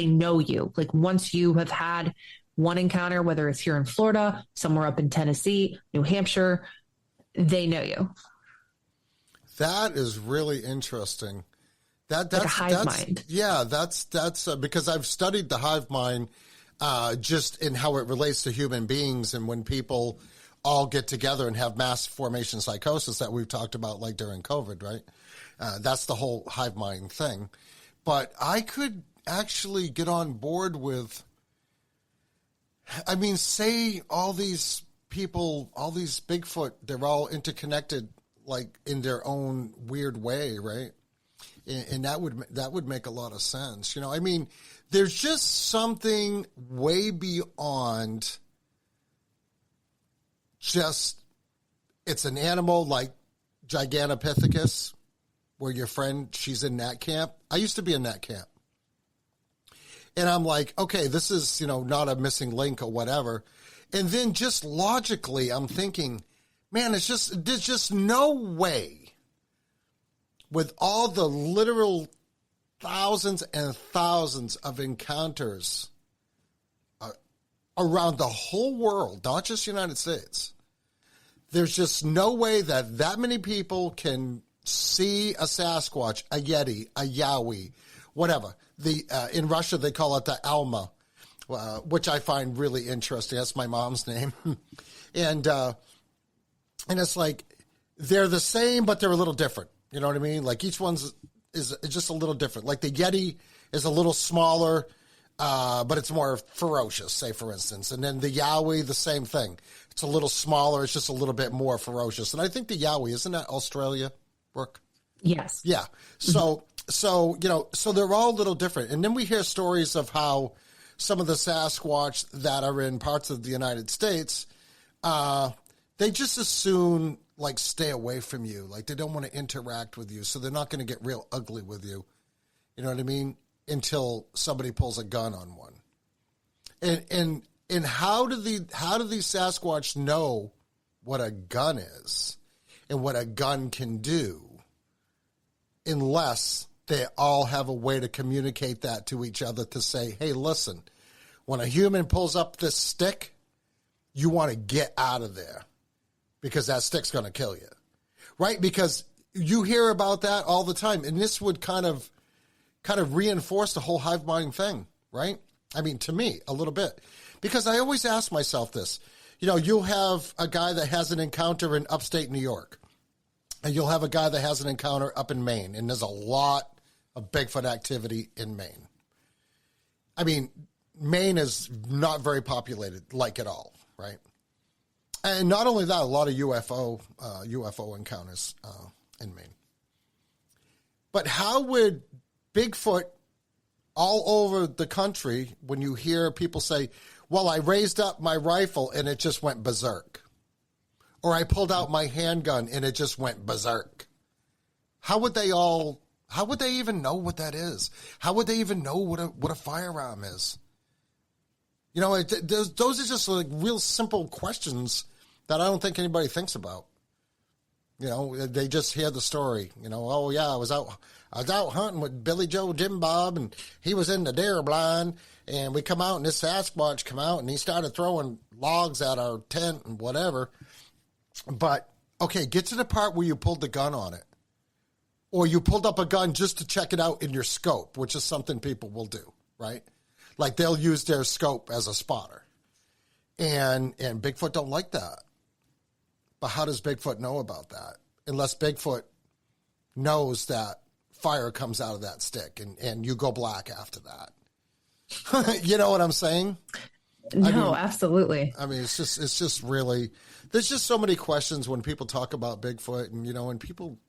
know you. Like once you have had one encounter, whether it's here in Florida, somewhere up in Tennessee, New Hampshire, they know you. That is really interesting. That's like a hive mind. Yeah, that's because I've studied the hive mind just in how it relates to human beings, and when people all get together and have mass formation psychosis that we've talked about, like during COVID, right? That's the whole hive mind thing. But I could actually get on board with, I mean, say all these people, all these Bigfoot, they're all interconnected, like in their own weird way, right? And that would make a lot of sense. I mean, there's just something way beyond just, it's an animal like Gigantopithecus, where your friend, she's in that camp. I used to be in that camp. And I'm like, okay, this is, not a missing link or whatever. And then just logically, I'm thinking, man, there's just no way, with all the literal thousands and thousands of encounters around the whole world, not just the United States, there's just no way that many people can see a Sasquatch, a Yeti, a Yowie, whatever. In Russia, they call it the Alma, which I find really interesting. That's my mom's name. And it's like, they're the same, but they're a little different. You know what I mean? Like each one's is just a little different. Like the Yeti is a little smaller, but it's more ferocious, say, for instance. And then the Yowie, the same thing. It's a little smaller. It's just a little bit more ferocious. And I think the Yowie, isn't that Australia, Brooke? Yes. Yeah. So they're all a little different. And then we hear stories of how some of the Sasquatch that are in parts of the United States, they just as soon like stay away from you. Like they don't want to interact with you. So they're not going to get real ugly with you. You know what I mean? Until somebody pulls a gun on one. And how do these Sasquatch know what a gun is and what a gun can do, unless they all have a way to communicate that to each other to say, hey, listen, when a human pulls up this stick, you want to get out of there because that stick's going to kill you, right? Because you hear about that all the time. And this would kind of reinforce the whole hive mind thing, right? I mean, to me, a little bit. Because I always ask myself this. You'll have a guy that has an encounter in upstate New York. And you'll have a guy that has an encounter up in Maine. And there's a lot of Bigfoot activity in Maine. I mean, Maine is not very populated, like at all, right? And not only that, a lot of UFO encounters in Maine. But how would Bigfoot all over the country, when you hear people say, well, I raised up my rifle and it just went berserk, or I pulled out my handgun and it just went berserk, how would they even know what that is? How would they even know what a firearm is? Those are just like real simple questions that I don't think anybody thinks about. You know, they just hear the story. You know, oh yeah, I was out hunting with Billy Joe Jim Bob, and he was in the deer blind, and we come out, and this Sasquatch come out, and he started throwing logs at our tent and whatever. But okay, get to the part where you pulled the gun on it, or you pulled up a gun just to check it out in your scope, which is something people will do, right? Like they'll use their scope as a spotter, and Bigfoot don't like that. But how does Bigfoot know about that? Unless Bigfoot knows that fire comes out of that stick and you go black after that. You know what I'm saying? No, absolutely. I mean, it's just really, there's just so many questions when people talk about Bigfoot, and, you know, and people,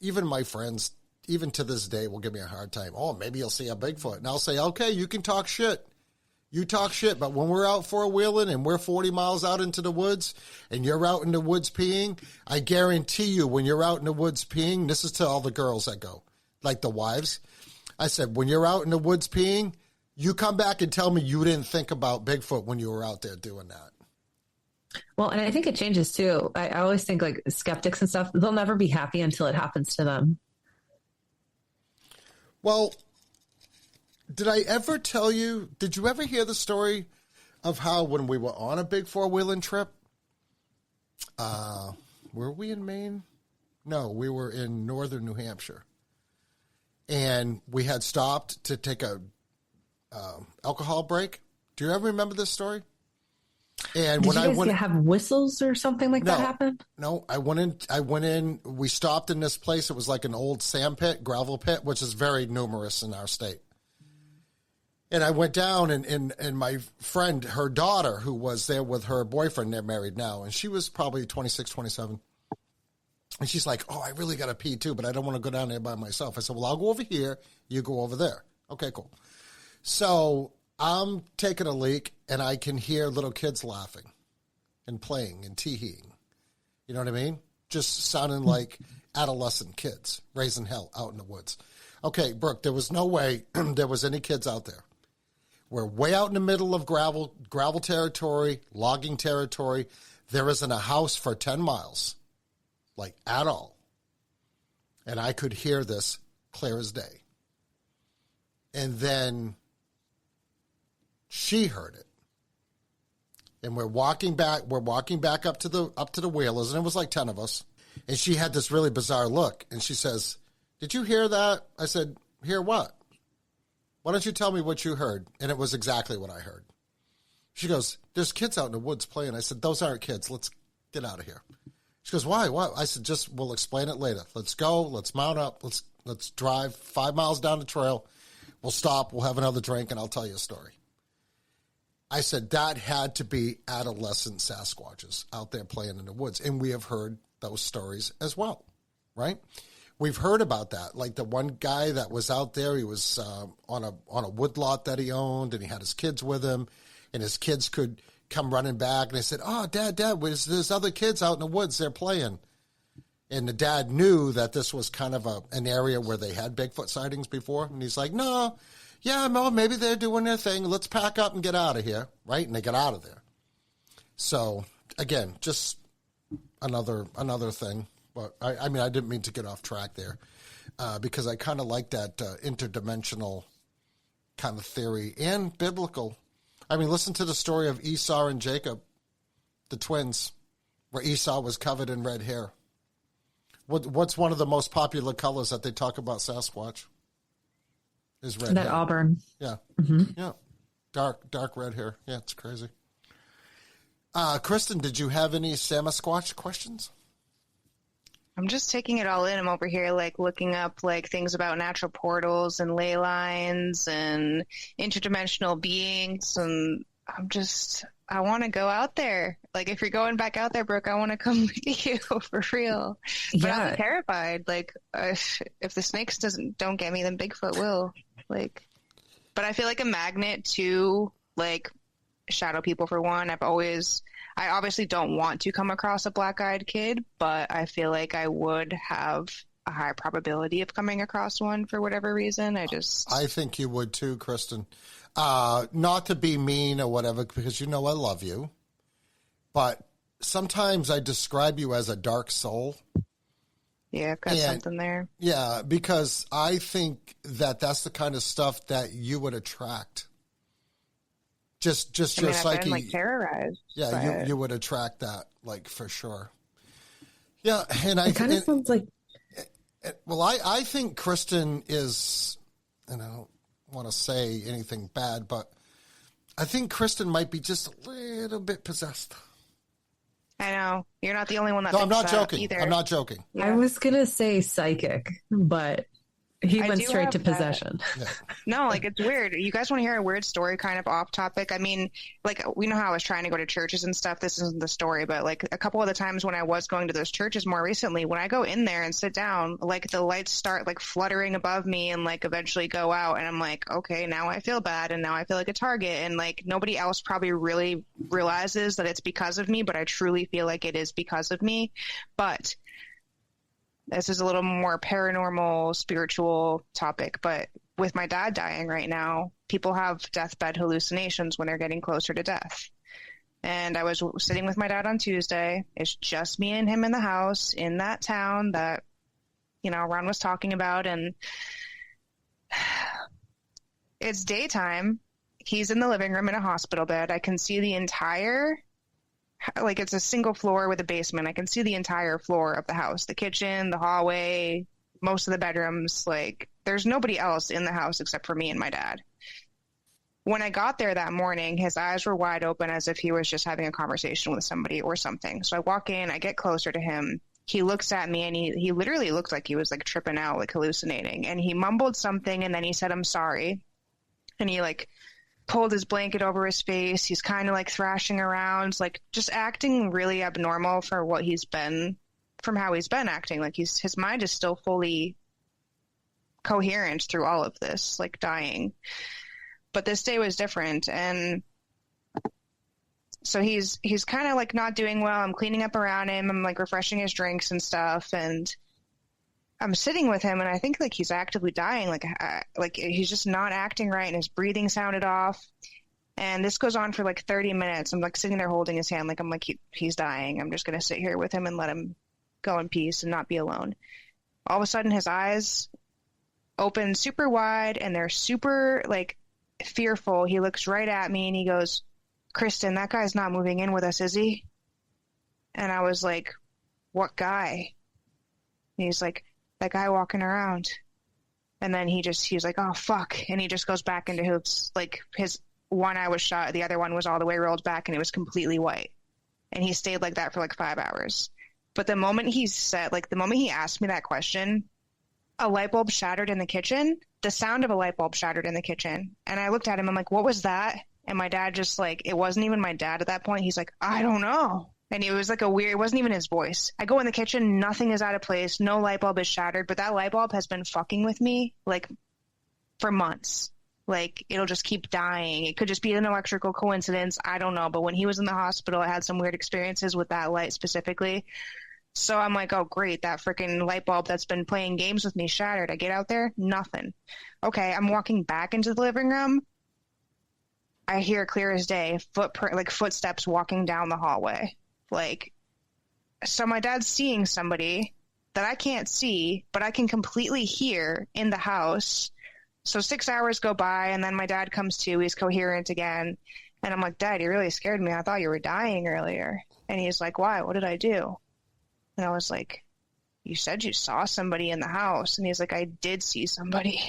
even my friends, even to this day, will give me a hard time. Oh, maybe you'll see a Bigfoot. And I'll say, okay, you can talk shit. You talk shit, but when we're out four-wheeling and we're 40 miles out into the woods and you're out in the woods peeing, I guarantee you when you're out in the woods peeing, this is to all the girls that go, like the wives. I said, when you're out in the woods peeing, you come back and tell me you didn't think about Bigfoot when you were out there doing that. Well, and I think it changes too. I always think like skeptics and stuff, they'll never be happy until it happens to them. Well, did I ever tell you, did you ever hear the story of how when we were on a big four-wheeling trip, were we in Maine? No, we were in northern New Hampshire. And we had stopped to take a alcohol break. Do you ever remember this story? And Did you guys have whistles or something like that happen? No, I went in, we stopped in this place. It was like an old sand pit, gravel pit, which is very numerous in our state. And I went down, and my friend, her daughter, who was there with her boyfriend, they're married now, and she was probably 26, 27. And she's like, oh, I really got to pee too, but I don't want to go down there by myself. I said, well, I'll go over here. You go over there. Okay, cool. So I'm taking a leak, and I can hear little kids laughing and playing and tee-heeing. You know what I mean? Just sounding like adolescent kids raising hell out in the woods. Okay, Brooke, there was no way there was any kids out there. We're way out in the middle of gravel territory, logging territory. There isn't a house for 10 miles, like at all. And I could hear this clear as day. And then she heard it. And we're walking back up to the wheelers, and it was like 10 of us. And she had this really bizarre look, and she says, did you hear that? I said, hear what? Why don't you tell me what you heard? And it was exactly what I heard. She goes, there's kids out in the woods playing. I said, those aren't kids. Let's get out of here. She goes, why? What? I said, we'll explain it later. Let's go. Let's mount up. Let's drive 5 miles down the trail. We'll stop. We'll have another drink, and I'll tell you a story. I said, that had to be adolescent Sasquatches out there playing in the woods. And we have heard those stories as well, right? We've heard about that. Like the one guy that was out there, he was on a woodlot that he owned, and he had his kids with him, and his kids could come running back, and they said, oh, Dad, there's other kids out in the woods, they're playing. And the dad knew that this was kind of an area where they had Bigfoot sightings before, and he's like, no, maybe they're doing their thing, let's pack up and get out of here, right? And they get out of there. So, again, just another thing. But I mean, I didn't mean to get off track there because I kind of like that interdimensional kind of theory and biblical. I mean, listen to the story of Esau and Jacob, the twins, where Esau was covered in red hair. What's one of the most popular colors that they talk about Sasquatch? Is red hair. Auburn. Yeah. Yeah. Dark red hair. Yeah, it's crazy. Kristen, did you have any Sasquatch questions? I'm just taking it all in. I'm over here like looking up like things about natural portals and ley lines and interdimensional beings, and I want to go out there. Like if you're going back out there, Brooke, I want to come with you for real. But yeah. I'm terrified. Like if the snakes don't get me, then Bigfoot will. Like, but I feel like a magnet to like shadow people for one. I obviously don't want to come across a black-eyed kid, but I feel like I would have a high probability of coming across one for whatever reason. I think you would too, Kristen. Not to be mean or whatever, because you know I love you. But sometimes I describe you as a dark soul. Yeah, I've got something there. Yeah, because I think that that's the kind of stuff that you would attract. Just your I've psyche. been, like, terrorized. Yeah, you would attract that, like, for sure. Yeah, and I kind of sounds like. Well, I think Kristen is, and I don't want to say anything bad, but I think Kristen might be just a little bit possessed. I know. You're not the only one that No, thinks I'm not that joking. either. I'm not joking. Yeah. I was gonna say psychic, but he went straight to possession. Yeah. No, like, it's weird. You guys want to hear a weird story kind of off topic? I mean, like, we know how I was trying to go to churches and stuff. This isn't the story, but like a couple of the times when I was going to those churches more recently, when I go in there and sit down, like the lights start like fluttering above me and like eventually go out. And I'm like, okay, now I feel bad. And now I feel like a target. And like nobody else probably really realizes that it's because of me, but I truly feel like it is because of me. But this is a little more paranormal, spiritual topic, but with my dad dying right now, people have deathbed hallucinations when they're getting closer to death. And I was sitting with my dad on Tuesday. It's just me and him in the house in that town that, Ron was talking about. And it's daytime. He's in the living room in a hospital bed. I can see the entire, like, it's a single floor with a basement. I can see the entire floor of the house, the kitchen, the hallway, most of the bedrooms. Like, there's nobody else in the house except for me and my dad. When I got there that morning, his eyes were wide open as if he was just having a conversation with somebody or something. So I walk in, I get closer to him. He looks at me and he literally looked like he was like tripping out, like hallucinating. And he mumbled something and then he said, "I'm sorry." And he like pulled his blanket over his face. He's kind of like thrashing around, like just acting really abnormal for what he's been, from how he's been acting. Like his mind is still fully coherent through all of this, like dying. But this day was different. And so he's kind of like not doing well. I'm cleaning up around him. I'm like refreshing his drinks and stuff. And I'm sitting with him and I think like he's actively dying. Like he's just not acting right. And his breathing sounded off. And this goes on for like 30 minutes. I'm like sitting there holding his hand. Like, I'm like, he's dying. I'm just going to sit here with him and let him go in peace and not be alone. All of a sudden his eyes open super wide and they're super like fearful. He looks right at me and he goes, "Kristen, that guy's not moving in with us, is he?" And I was like, "What guy?" And he's like, "That guy walking around." And then he's like, "Oh, fuck." And he just goes back into his one eye was shut. The other one was all the way rolled back and it was completely white. And he stayed like that for like 5 hours. But the moment he asked me that question, a light bulb shattered in the kitchen. The sound of a light bulb shattered in the kitchen. And I looked at him. I'm like, "What was that?" And my dad just like, it wasn't even my dad at that point. He's like, "I don't know." And it was like it wasn't even his voice. I go in the kitchen, nothing is out of place. No light bulb is shattered, but that light bulb has been fucking with me like for months. Like it'll just keep dying. It could just be an electrical coincidence. I don't know. But when he was in the hospital, I had some weird experiences with that light specifically. So I'm like, oh, great. That freaking light bulb that's been playing games with me shattered. I get out there, nothing. Okay. I'm walking back into the living room. I hear clear as day, footsteps walking down the hallway. Like, so my dad's seeing somebody that I can't see, but I can completely hear in the house. So 6 hours go by and then my dad comes to, he's coherent again. And I'm like, "Dad, you really scared me. I thought you were dying earlier." And he's like, "Why? What did I do?" And I was like, "You said you saw somebody in the house." And he's like, "I did see somebody."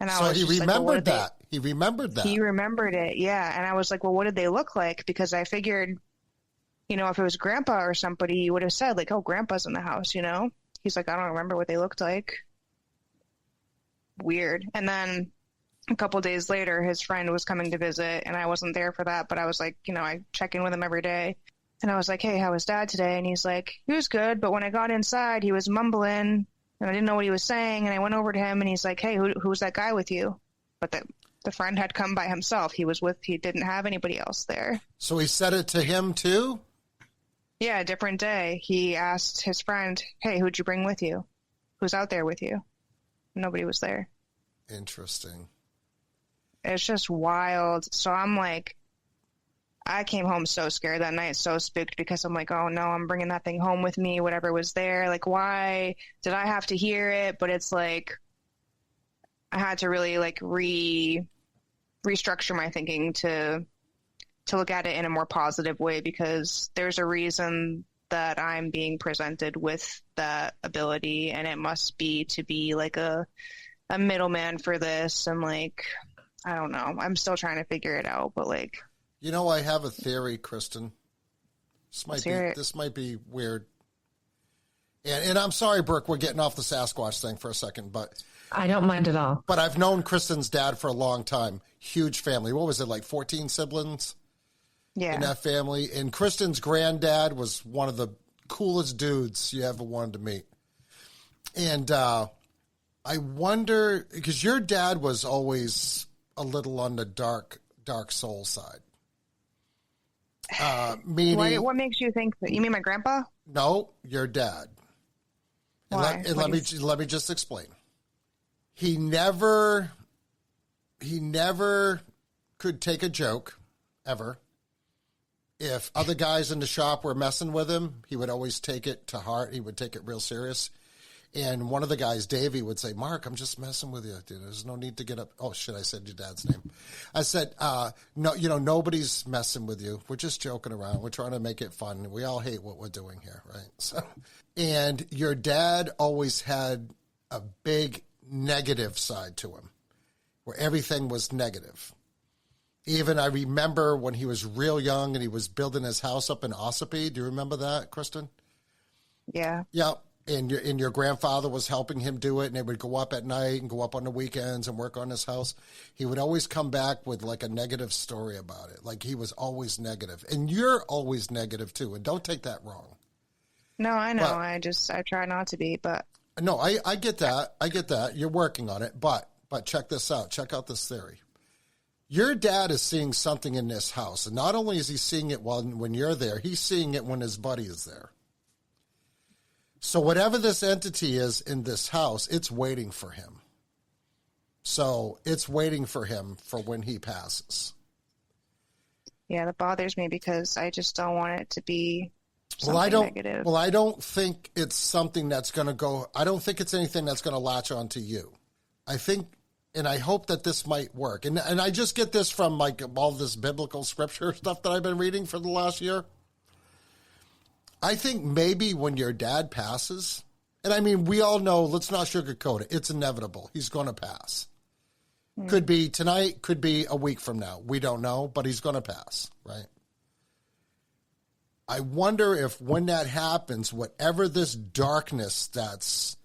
And I was he just remembered that. He remembered that. He remembered it, yeah. And I was like, "Well, what did they look like?" Because I figured, if it was Grandpa or somebody, you would have said like, "Oh, Grandpa's in the house," He's like, "I don't remember what they looked like." Weird. And then a couple days later, his friend was coming to visit and I wasn't there for that, but I was like, I check in with him every day. And I was like, "Hey, how was Dad today?" And he's like, "He was good, but when I got inside, he was mumbling and I didn't know what he was saying." And I went over to him and he's like, "Hey, who's that guy with you?" But the friend had come by himself. He didn't have anybody else there. So he said it to him too? Yeah, a different day. He asked his friend, "Hey, who'd you bring with you? Who's out there with you?" Nobody was there. Interesting. It's just wild. So I'm like, I came home so scared that night, so spooked, because I'm like, oh no, I'm bringing that thing home with me, whatever was there. Like, why did I have to hear it? But it's like, I had to really like restructure my thinking to look at it in a more positive way, because there's a reason that I'm being presented with that ability, and it must be to be like a middleman for this. And like, I don't know. I'm still trying to figure it out, but like, You know, I have a theory, Kristen. This might be weird. And I'm sorry, Brooke, we're getting off the Sasquatch thing for a second, but I don't mind at all. But I've known Kristen's dad for a long time. Huge family. What was it, like 14 siblings? Yeah. In that family. And Kristen's granddad was one of the coolest dudes you ever wanted to meet. And I wonder, because your dad was always a little on the dark soul side. Meaning, what makes you think that? You mean my grandpa? No, your dad. Why? Let me just explain. He never could take a joke, ever. If other guys in the shop were messing with him, he would always take it to heart. He would take it real serious. And one of the guys, Davey, would say, Mark, I'm just messing with you. Dude, there's no need to get up. Oh, shit, I said your dad's name. I said, no, nobody's messing with you. We're just joking around. We're trying to make it fun. We all hate what we're doing here, right? So, and your dad always had a big negative side to him, where everything was negative. Even I remember when he was real young and he was building his house up in Ossipee. Do you remember that, Kristen? Yeah. Yeah. And your grandfather was helping him do it, and they would go up at night and go up on the weekends and work on his house. He would always come back with like a negative story about it. Like he was always negative. And you're always negative too, and don't take that wrong. No, I know. But, I try not to be, but. No, I get that. I get that. You're working on it. But check this out. Check out this theory. Your dad is seeing something in this house. And not only is he seeing it when you're there, he's seeing it when his buddy is there. So whatever this entity is in this house, it's waiting for him. So it's waiting for him for when he passes. Yeah, that bothers me because I just don't want it to be negative. Well, I don't think it's something that's going to go. I don't think it's anything that's going to latch onto you. I think, and I hope that this might work. And I just get this from like all this biblical scripture stuff that I've been reading for the last year. I think maybe when your dad passes, and I mean, we all know, let's not sugarcoat it. It's inevitable. He's going to pass. Could be tonight, could be a week from now. We don't know, but he's going to pass, right? I wonder if when that happens, whatever this darkness that's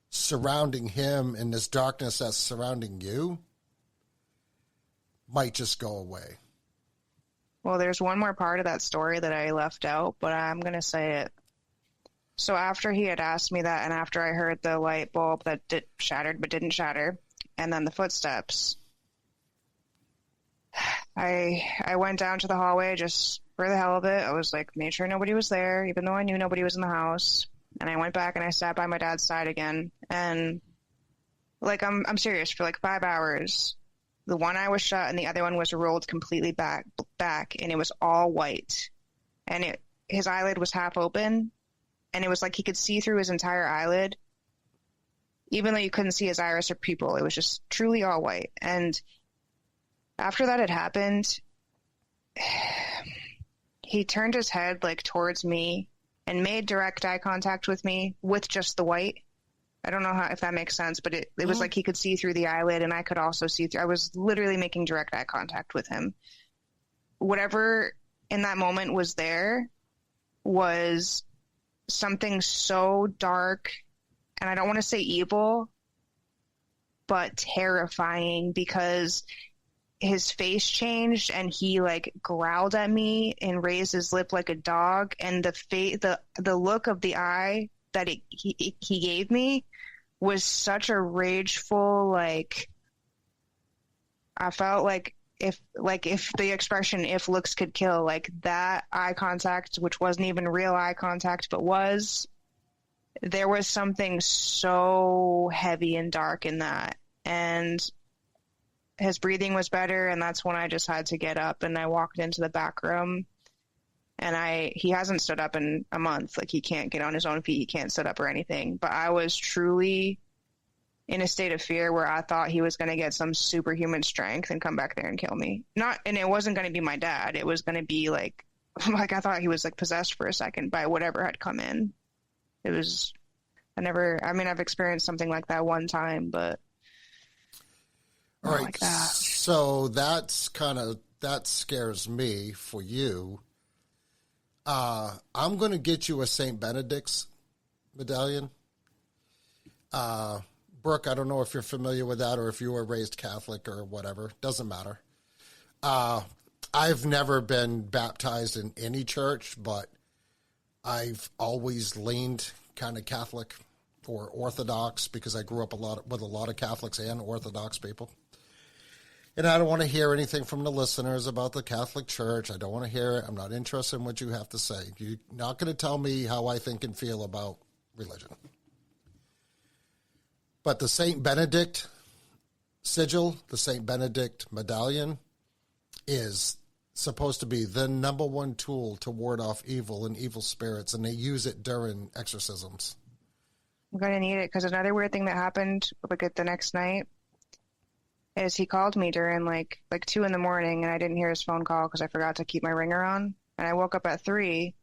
surrounding him and this darkness that's surrounding you might just go away. Well, there's one more part of that story that I left out, but I'm going to say it. So after he had asked me that, and after I heard the light bulb that shattered but didn't shatter, and then the footsteps, I went down to the hallway just for the hell of it. I was like, made sure nobody was there, even though I knew nobody was in the house. And I went back and I sat by my dad's side again. And like, I'm serious, for like 5 hours. The one eye was shut and the other one was rolled completely back, and it was all white. And his eyelid was half open, and it was like he could see through his entire eyelid, even though you couldn't see his iris or pupil. It was just truly all white. And after that had happened, he turned his head like towards me and made direct eye contact with me with just the white. I don't know if that makes sense, but it was like he could see through the eyelid, and I could also see through. I was literally making direct eye contact with him. Whatever in that moment was there was something so dark, and I don't want to say evil, but terrifying, because his face changed and he like growled at me and raised his lip like a dog, and the look of the eye that he gave me was such a rageful, like, I felt like if the expression, if looks could kill, like that eye contact, which wasn't even real eye contact, but there was something so heavy and dark in that. And his breathing was better, and that's when I just had to get up, and I walked into the back room, and he hasn't stood up in a month. Like, he can't get on his own feet. He can't sit up or anything. But I was truly in a state of fear where I thought he was going to get some superhuman strength and come back there and kill me. And it wasn't going to be my dad. It was going to be like I thought he was like possessed for a second by whatever had come in. It was, I've experienced something like that one time, but all right. Like that. So that scares me for you. I'm going to get you a St. Benedict's medallion. Brooke, I don't know if you're familiar with that or if you were raised Catholic or whatever. Doesn't matter. I've never been baptized in any church, but I've always leaned kind of Catholic or Orthodox because I grew up with a lot of Catholics and Orthodox people. And I don't want to hear anything from the listeners about the Catholic Church. I don't want to hear it. I'm not interested in what you have to say. You're not going to tell me how I think and feel about religion. But the St. Benedict sigil, the St. Benedict medallion, is supposed to be the number one tool to ward off evil and evil spirits, and they use it during exorcisms. I'm going to need it because another weird thing that happened like the next night is he called me during like 2 a.m, and I didn't hear his phone call because I forgot to keep my ringer on. And I woke up at 3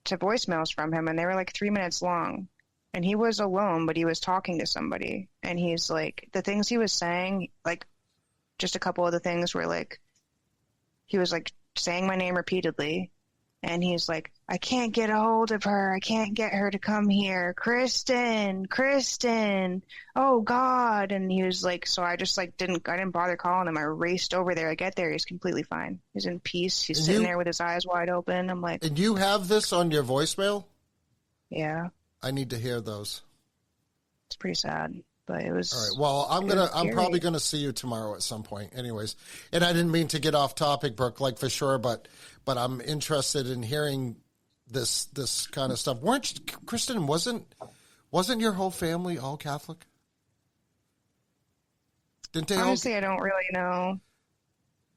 to voicemails from him, and they were like 3 minutes long. And he was alone, but he was talking to somebody. And he's like, the things he was saying, like just a couple of the things were like, he was like saying my name repeatedly. And he's like, I can't get a hold of her. I can't get her to come here. Kristen, oh God. And he was like, so I just like I didn't bother calling him. I raced over there. I get there. He's completely fine. He's in peace. He's sitting there with his eyes wide open. I'm like, and you have this on your voicemail? Yeah. I need to hear those. It's pretty sad, but it was. All right. Well, I'm probably going to see you tomorrow at some point anyways. And I didn't mean to get off topic, Brooke, like for sure, but I'm interested in hearing this kind of stuff. Kristen, wasn't your whole family all Catholic? Didn't they? Honestly, I don't really know.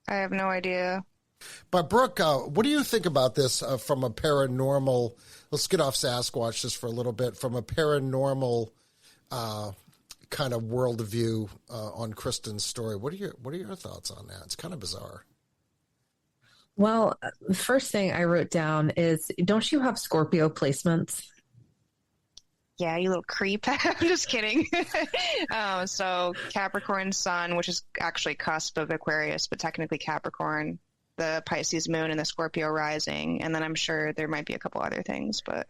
I have no idea. But Brooke, what do you think about this from a paranormal? Let's get off Sasquatch just for a little bit. From a paranormal kind of worldview on Kristen's story, what are your thoughts on that? It's kind of bizarre. Well, the first thing I wrote down is, don't you have Scorpio placements? Yeah, you little creep. I'm just kidding. So Capricorn sun, which is actually cusp of Aquarius, but technically Capricorn, the Pisces moon, and the Scorpio rising. And then I'm sure there might be a couple other things, but.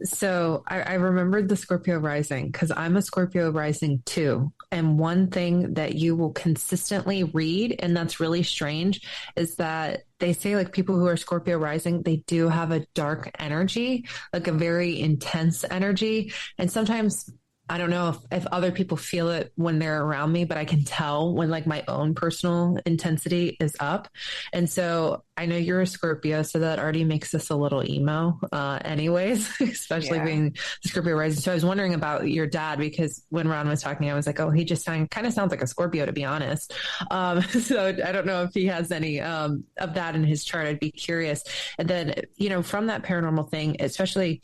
So I remembered the Scorpio rising because I'm a Scorpio rising too. And one thing that you will consistently read, and that's really strange, is that they say like people who are Scorpio rising, they do have a dark energy, like a very intense energy. And sometimes I don't know if other people feel it when they're around me, but I can tell when like my own personal intensity is up. And so I know you're a Scorpio, so that already makes us a little emo anyways, especially being the Scorpio rising. So I was wondering about your dad, because when Ron was talking, I was like, oh, he just kind of sounds like a Scorpio, to be honest. So I don't know if he has any of that in his chart. I'd be curious. And then, from that paranormal thing, especially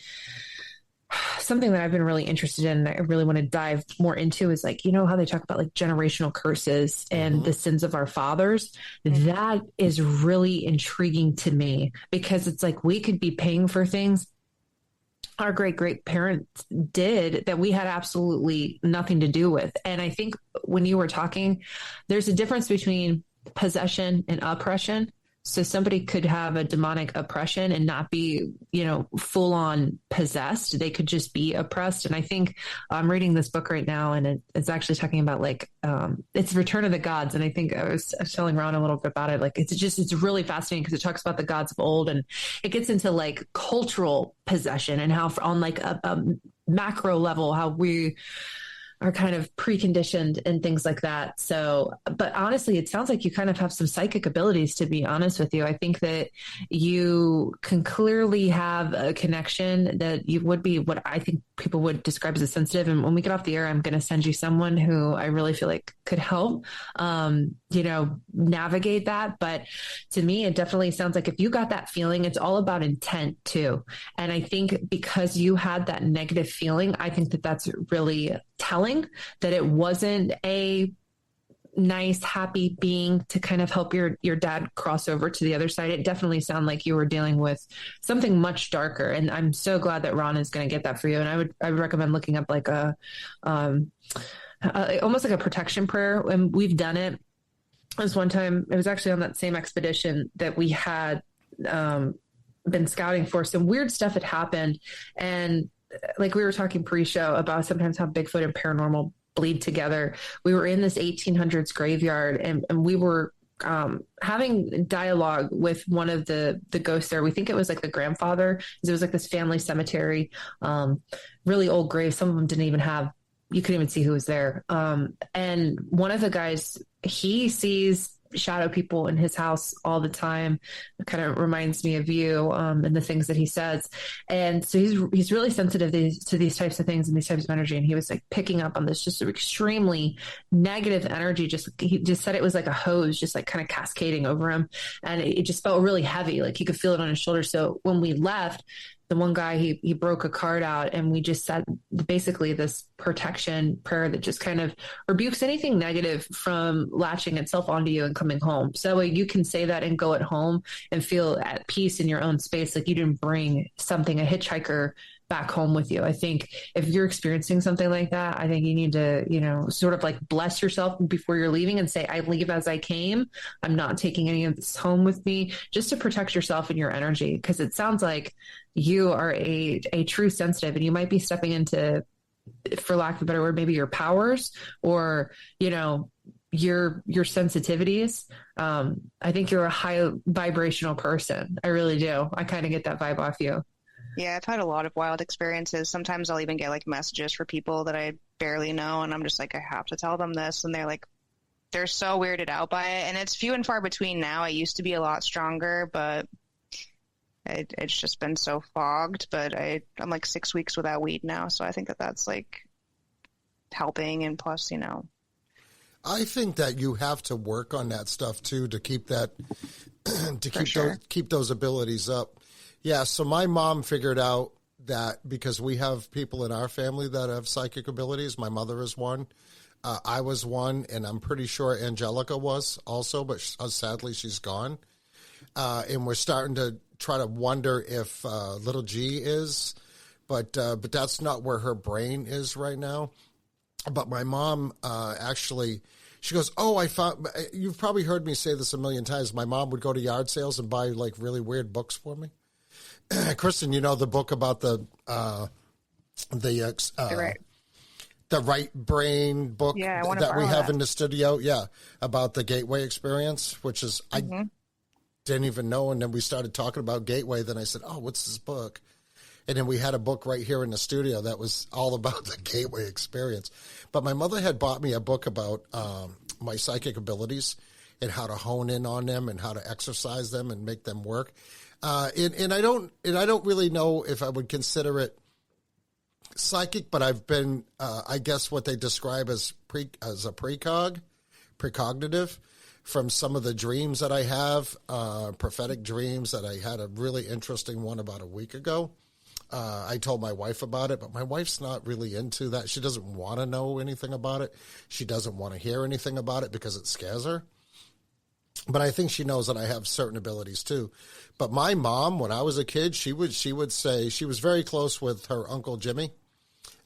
something that I've been really interested in, and I really want to dive more into, is like, how they talk about like generational curses and the sins of our fathers. That is really intriguing to me, because it's like we could be paying for things our great parents did that we had absolutely nothing to do with. And I think when you were talking, there's a difference between possession and oppression. So somebody could have a demonic oppression and not be, full on possessed. They could just be oppressed. And I think I'm reading this book right now, and it's actually talking about like, it's Return of the Gods. And I think I was telling Ron a little bit about it. Like, it's really fascinating because it talks about the gods of old, and it gets into like cultural possession and how on like a macro level, how we are kind of preconditioned and things like that. So, but honestly, it sounds like you kind of have some psychic abilities, to be honest with you. I think that you can clearly have a connection that you would be what I think people would describe as a sensitive. And when we get off the air, I'm going to send you someone who I really feel like could help, navigate that. But to me, it definitely sounds like if you got that feeling, it's all about intent too. And I think because you had that negative feeling, I think that that's really telling that it wasn't a nice, happy being to kind of help your dad cross over to the other side. It definitely sounded like you were dealing with something much darker. And I'm so glad that Ron is going to get that for you. And I would recommend looking up like almost like a protection prayer. And we've done it. It was one time, it was actually on that same expedition that we had been scouting for. Some weird stuff had happened. And like we were talking pre-show about sometimes how Bigfoot and paranormal bleed together. We were in this 1800s graveyard and we were having dialogue with one of the ghosts there. We think it was like the grandfather. It was like this family cemetery, really old graves. Some of them didn't even have, you couldn't even see who was there. And one of the guys, he sees shadow people in his house all the time. It kind of reminds me of you and the things that he says. And so he's really sensitive to these types of things and these types of energy. And he was like picking up on this just extremely negative energy. He just said it was like a hose, just like kind of cascading over him. And it just felt really heavy. Like he could feel it on his shoulder. So when we left, the one guy, he broke a card out and we just said basically this protection prayer that just kind of rebukes anything negative from latching itself onto you and coming home. So you can say that and go at home and feel at peace in your own space. Like you didn't bring a hitchhiker back home with you. I think if you're experiencing something like that, I think you need to, sort of like bless yourself before you're leaving and say, I leave as I came. I'm not taking any of this home with me, just to protect yourself and your energy. Cause it sounds like you are a true sensitive and you might be stepping into, for lack of a better word, maybe your powers or, your sensitivities. I think you're a high vibrational person. I really do. I kind of get that vibe off you. Yeah, I've had a lot of wild experiences. Sometimes I'll even get like messages for people that I barely know, and I'm just like, I have to tell them this, and they're so weirded out by it, and it's few and far between now. I used to be a lot stronger, but it's just been so fogged. But I'm like 6 weeks without weed now, so I think that's like helping, and plus, I think that you have to work on that stuff too to keep that keep those abilities up. Yeah, so my mom figured out that because we have people in our family that have psychic abilities. My mother is one. I was one, and I'm pretty sure Angelica was also, but sadly she's gone. And we're starting to try to wonder if little G is, but that's not where her brain is right now. But my mom actually, she goes, I found, you've probably heard me say this a million times. My mom would go to yard sales and buy like really weird books for me. Kristen, the book about the right brain book that we have in the studio? Yeah, about the gateway experience, which is, I didn't even know. And then we started talking about gateway. Then I said, what's this book? And then we had a book right here in the studio that was all about the gateway experience. But my mother had bought me a book about my psychic abilities and how to hone in on them and how to exercise them and make them work. And I don't really know if I would consider it psychic, but I've been, I guess what they describe as a precognitive from some of the dreams that I have, prophetic dreams that I had a really interesting one about a week ago. I told my wife about it, but my wife's not really into that. She doesn't want to know anything about it. She doesn't want to hear anything about it because it scares her. But I think she knows that I have certain abilities too. But my mom, when I was a kid, she would say she was very close with her Uncle Jimmy,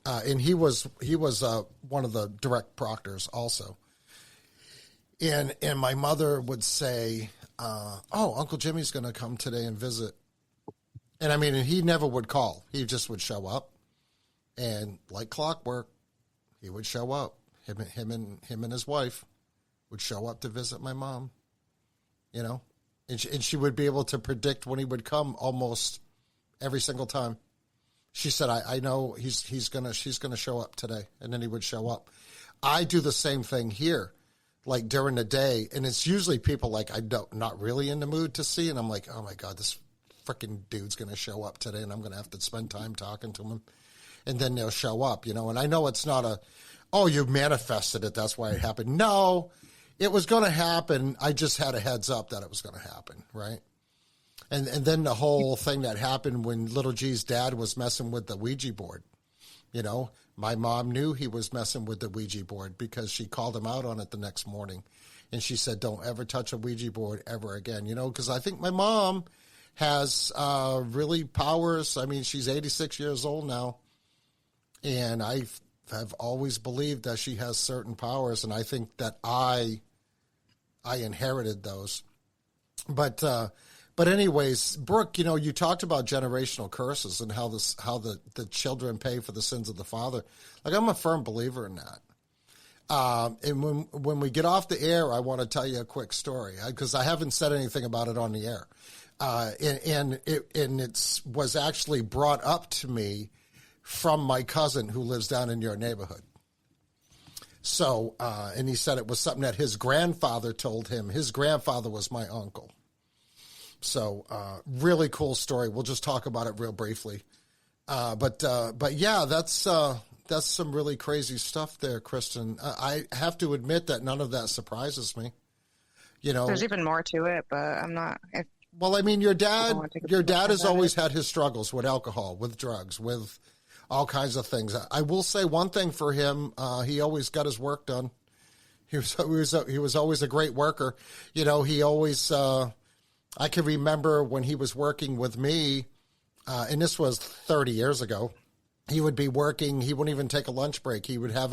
and he was one of the direct proctors also. And my mother would say, Uncle Jimmy's going to come today and visit. And I mean, he never would call. He just would show up, and like clockwork, he would show up. Him and his wife would show up to visit my mom. And she would be able to predict when he would come almost every single time. She said, I know she's gonna show up today, and then he would show up. I do the same thing here, like during the day, and it's usually people like not really in the mood to see, and I'm like, oh my God, this freaking dude's gonna show up today, and I'm gonna have to spend time talking to him, and then they'll show up, and I know it's not oh, you manifested it, that's why it happened. No, it was gonna happen. I just had a heads up that it was gonna happen, right? And then the whole thing that happened when little G's dad was messing with the Ouija board. My mom knew he was messing with the Ouija board because she called him out on it the next morning. And she said, don't ever touch a Ouija board ever again, because I think my mom has really powers. I mean, she's 86 years old now. And I have always believed that she has certain powers. And I think that I inherited those. But anyways, Brooke, you talked about generational curses and how the children pay for the sins of the father. Like, I'm a firm believer in that. And when we get off the air, I want to tell you a quick story because I haven't said anything about it on the air. And it was actually brought up to me from my cousin who lives down in your neighborhood. So, and he said it was something that his grandfather told him. His grandfather was my uncle. So, really cool story. We'll just talk about it real briefly. But yeah, that's some really crazy stuff there, Kristen. I have to admit that none of that surprises me. There's even more to it, but I'm not. Well, I mean, your dad has always had his struggles with alcohol, with drugs, with all kinds of things. I will say one thing for him. He always got his work done. He was always a great worker. He always, I can remember when he was working with me, and this was 30 years ago, he would be working. He wouldn't even take a lunch break. He would have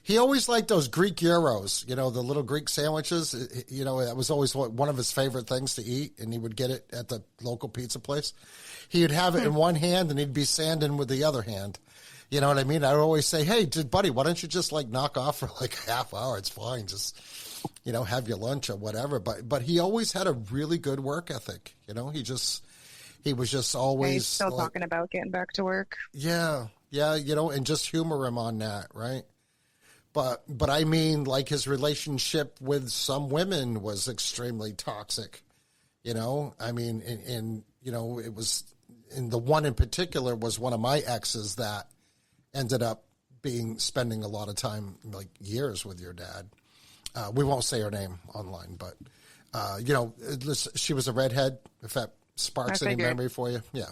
he always liked those Greek gyros, the little Greek sandwiches. That was always one of his favorite things to eat, and he would get it at the local pizza place. He would have it in one hand, and he'd be sanding with the other hand. You know what I mean? I would always say, hey, buddy, why don't you just knock off for a half hour? It's fine. Just, have your lunch or whatever. But he always had a really good work ethic. He was just always. He's still talking about getting back to work. Yeah. And just humor him on that, right? But I mean, his relationship with some women was extremely toxic. I mean, and it was, and the one in particular was one of my exes that ended up spending a lot of time, years with your dad. We won't say her name online, but, she was a redhead, if that sparks any memory for you. Yeah.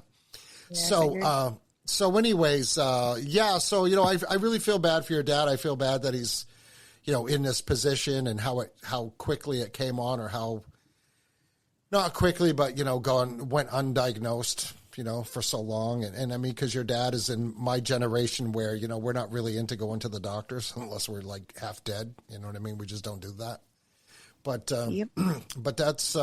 So anyways, yeah, so, I really feel bad for your dad. I feel bad that he's, in this position and how quickly it came on, or how, not quickly, but, went undiagnosed, for so long. And I mean, because your dad is in my generation where, we're not really into going to the doctors unless we're half dead. You know what I mean? We just don't do that. But, yep. But that's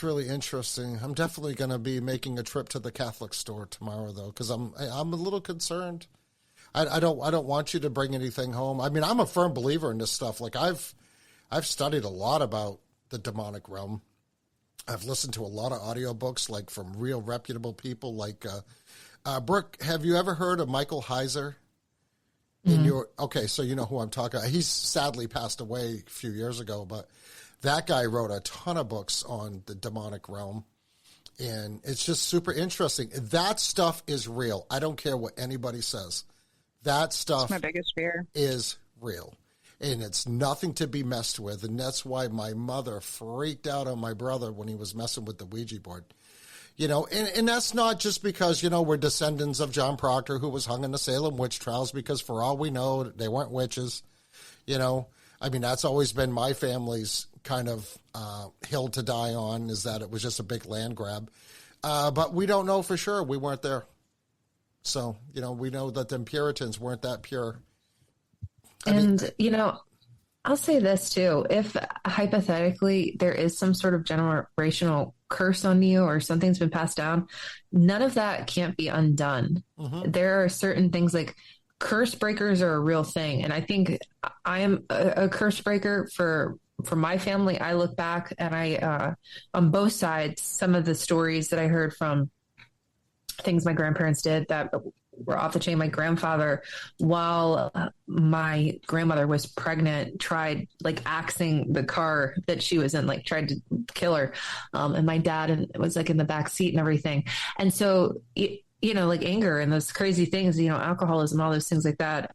really interesting. I'm definitely going to be making a trip to the Catholic store tomorrow, though, because I'm a little concerned. I don't want you to bring anything home. I mean, I'm a firm believer in this stuff. I've studied a lot about the demonic realm. I've listened to a lot of audiobooks, from real reputable people. Brooke, have you ever heard of Michael Heiser? Okay, so you know who I'm talking about. He's sadly passed away a few years ago, but that guy wrote a ton of books on the demonic realm, and it's just super interesting. That stuff is real. I don't care what anybody says. That stuff, my biggest fear, is real, and it's nothing to be messed with. And that's why my mother freaked out on my brother when he was messing with the Ouija board. And that's not just because, we're descendants of John Proctor, who was hung in the Salem witch trials, because for all we know, they weren't witches. I mean, that's always been my family's kind of hill to die on, is that it was just a big land grab. But we don't know for sure. We weren't there. So, we know that the Puritans weren't that pure. I'll say this too. If hypothetically there is some sort of generational curse on you or something's been passed down, none of that can't be undone. Mm-hmm. There are certain things curse breakers are a real thing. And I think I am a curse breaker for my family. I look back and I, on both sides, some of the stories that I heard from things my grandparents did that were off the chain. My grandfather, while my grandmother was pregnant, tried like axing the car that she was in, like tried to kill her. And my dad was like in the back seat and everything. And so, like anger and those crazy things, alcoholism, all those things like that,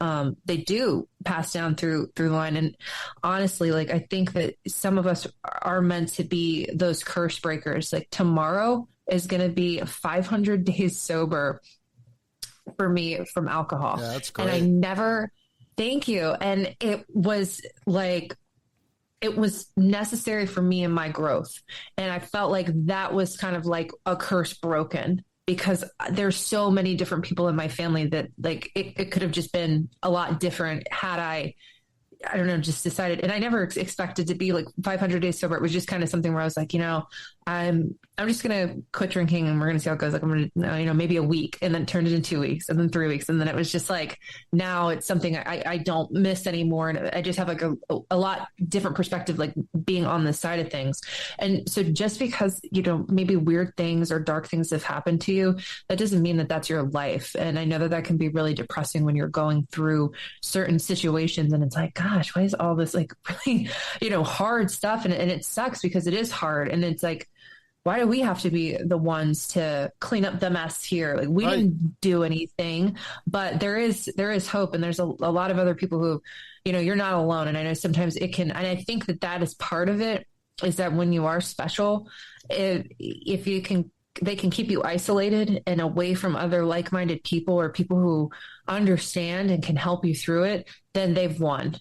they do pass down through the line. And honestly, like, I think that some of us are meant to be those curse breakers. Like tomorrow is going to be 500 days sober for me from alcohol. Yeah, that's great. And I never, thank you. And it was necessary for me in my growth. And I felt like that was kind of like a curse broken, because there's so many different people in my family that like it could have just been a lot different had I don't know, just decided. And I never expected to be like 500 days sober. It was just kind of something where I was like, I'm just going to quit drinking and we're going to see how it goes. Like I'm going to, maybe a week, and then turned it into 2 weeks and then 3 weeks. And then it was just like, now it's something I don't miss anymore. And I just have like a lot different perspective, like being on this side of things. And so just because, maybe weird things or dark things have happened to you, that doesn't mean that that's your life. And I know that can be really depressing when you're going through certain situations and it's like, gosh, why is all this like really, hard stuff? And it sucks because it is hard. And it's like, why do we have to be the ones to clean up the mess here? Like we didn't do anything, but there is hope. And there's a lot of other people who, you're not alone. And I know sometimes it can, and I think that is part of it, is that when you are special, if you can, they can keep you isolated and away from other like-minded people or people who understand and can help you through it, then they've won,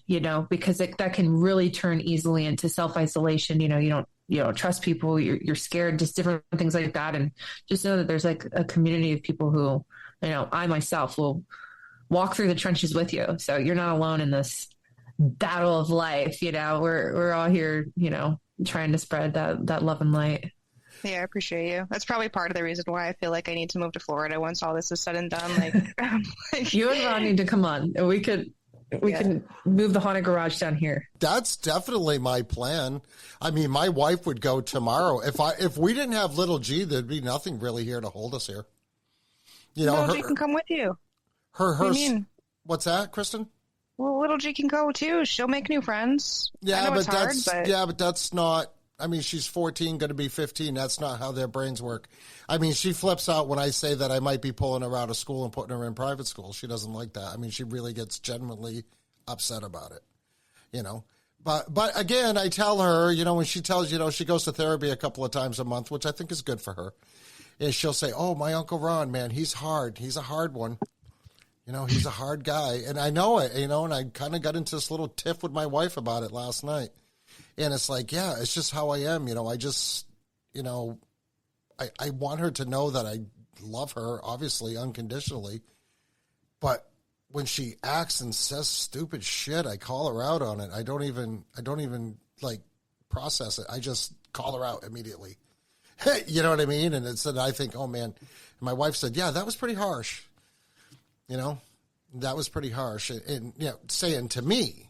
because that can really turn easily into self-isolation. You don't trust people, you're scared, just different things like that. And just know that there's like a community of people who, I myself will walk through the trenches with you. So you're not alone in this battle of life. We're all here, trying to spread that love and light. Yeah, I appreciate you. That's probably part of the reason why I feel like I need to move to Florida once all this is said and done. Like you and Ron need to come on. We can move the haunted garage down here. That's definitely my plan. I mean, my wife would go tomorrow. If we didn't have little G, there'd be nothing really here to hold us here. Little G can come with you. What do you mean? What's that, Kristen? Well, little G can go too. She'll make new friends. Yeah, but that's not. I mean, she's 14, going to be 15. That's not how their brains work. I mean, she flips out when I say that I might be pulling her out of school and putting her in private school. She doesn't like that. I mean, she really gets genuinely upset about it, But again, I tell her, when she tells, she goes to therapy a couple of times a month, which I think is good for her. And she'll say, oh, my Uncle Ron, man, he's hard. He's a hard one. He's a hard guy. And I know it, and I kind of got into this little tiff with my wife about it last night. And it's like, yeah, it's just how I am. I just, I want her to know that I love her, obviously, unconditionally. But when she acts and says stupid shit, I call her out on it. I don't even like process it. I just call her out immediately. You know what I mean? And I think, oh man. And my wife said, yeah, that was pretty harsh. That was pretty harsh. And saying to me,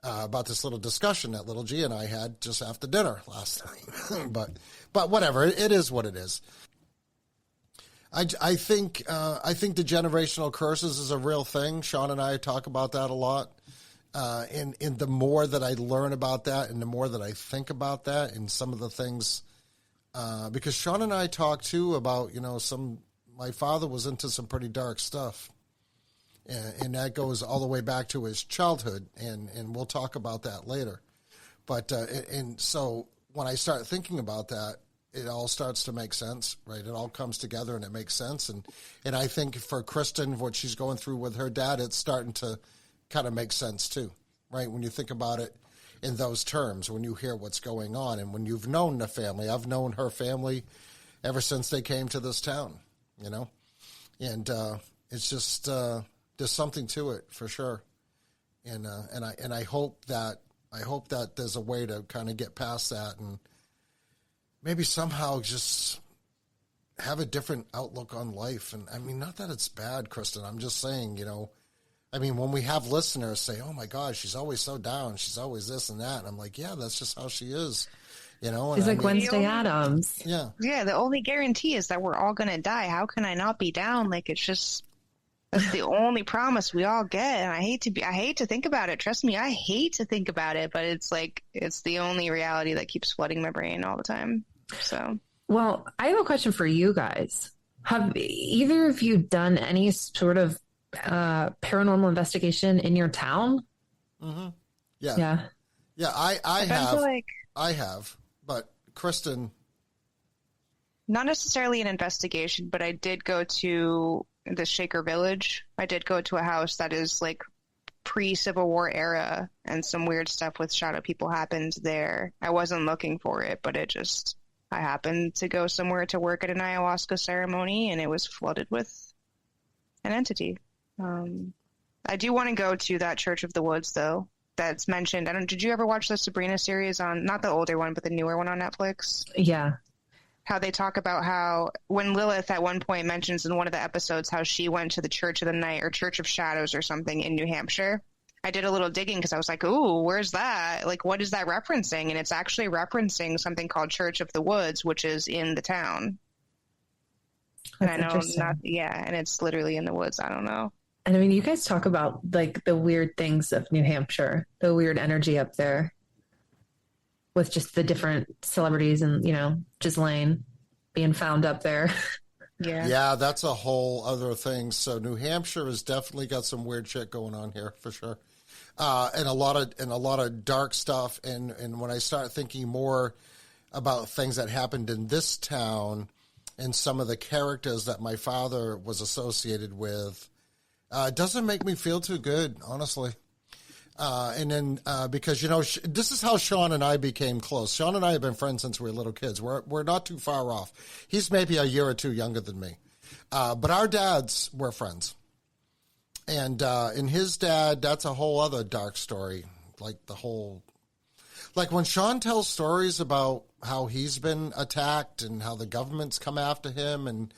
about this little discussion that little G and I had just after dinner last night. but whatever, it is what it is. I think the generational curses is a real thing. Sean and I talk about that a lot. And the more that I learn about that and the more that I think about that and some of the things, because Sean and I talk too about, my father was into some pretty dark stuff. And that goes all the way back to his childhood, and we'll talk about that later. But and so when I start thinking about that, it all starts to make sense, right? It all comes together and it makes sense. And I think for Kristen, what she's going through with her dad, it's starting to kind of make sense too, right? When you think about it in those terms, when you hear what's going on, and when you've known the family. I've known her family ever since they came to this town, and it's just. There's something to it for sure, and I hope that there's a way to kind of get past that and maybe somehow just have a different outlook on life. And I mean, not that it's bad, Kristen. I'm just saying, I mean, when we have listeners say, "Oh my God, she's always so down. She's always this and that," and I'm like, "Yeah, that's just how she is." And He's like mean, Wednesday Addams. Yeah. Yeah, the only guarantee is that we're all going to die. How can I not be down? Like, it's just, that's the only promise we all get. And I hate to think about it. Trust me, I hate to think about it, but it's like, it's the only reality that keeps flooding my brain all the time. So, well, I have a question for you guys. Have either of you done any sort of paranormal investigation in your town? Mm-hmm. Yeah. Yeah. Yeah. I have, but Kristen. Not necessarily an investigation, but I did go to the Shaker Village. I did go to a house that is like pre-Civil War era, and some weird stuff with shadow people happened there. I wasn't looking for it, but I happened to go somewhere to work at an ayahuasca ceremony, and it was flooded with an entity. I do want to go to that Church of the Woods, though, that's mentioned. Did you ever watch the Sabrina series on, not the older one, but the newer one on Netflix? Yeah. How they talk about how when Lilith at one point mentions in one of the episodes how she went to the Church of the Night or Church of Shadows or something in New Hampshire. I did a little digging because I was like, ooh, where's that? Like, what is that referencing? And it's actually referencing something called Church of the Woods, which is in the town. That's and I know and it's literally in the woods. I don't know. And I mean, you guys talk about like the weird things of New Hampshire, the weird energy up there with just the different celebrities and, Ghislaine being found up there. Yeah. Yeah, that's a whole other thing. So New Hampshire has definitely got some weird shit going on here for sure. And a lot of dark stuff. And when I start thinking more about things that happened in this town and some of the characters that my father was associated with, it doesn't make me feel too good, honestly. And then because, this is how Sean and I became close. Sean and I have been friends since we were little kids. We're not too far off. He's maybe a year or two younger than me. But our dads were friends. And his dad, that's a whole other dark story. Like when Sean tells stories about how he's been attacked and how the government's come after him, and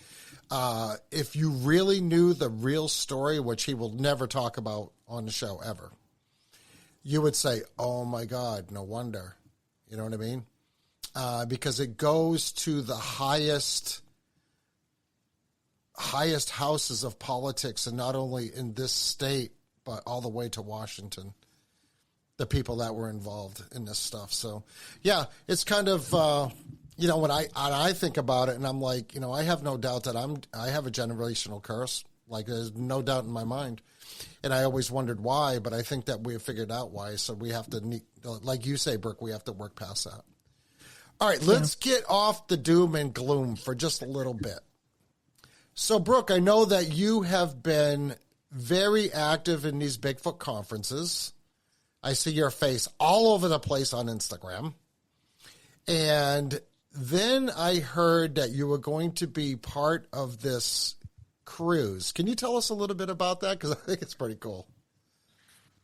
if you really knew the real story, which he will never talk about on the show ever, you would say, oh my God, no wonder. You know what I mean? Because it goes to the highest houses of politics, and not only in this state, but all the way to Washington, the people that were involved in this stuff. So, yeah, it's kind of, when I think about it, and I'm like, I have no doubt that I have a generational curse. Like, there's no doubt in my mind. And I always wondered why, but I think that we have figured out why. So we have to, like you say, Brooke, we have to work past that. All right, let's get off the doom and gloom for just a little bit. So, Brooke, I know that you have been very active in these Bigfoot conferences. I see your face all over the place on Instagram. And then I heard that you were going to be part of this cruise. Can you tell us a little bit about that? Because I think it's pretty cool.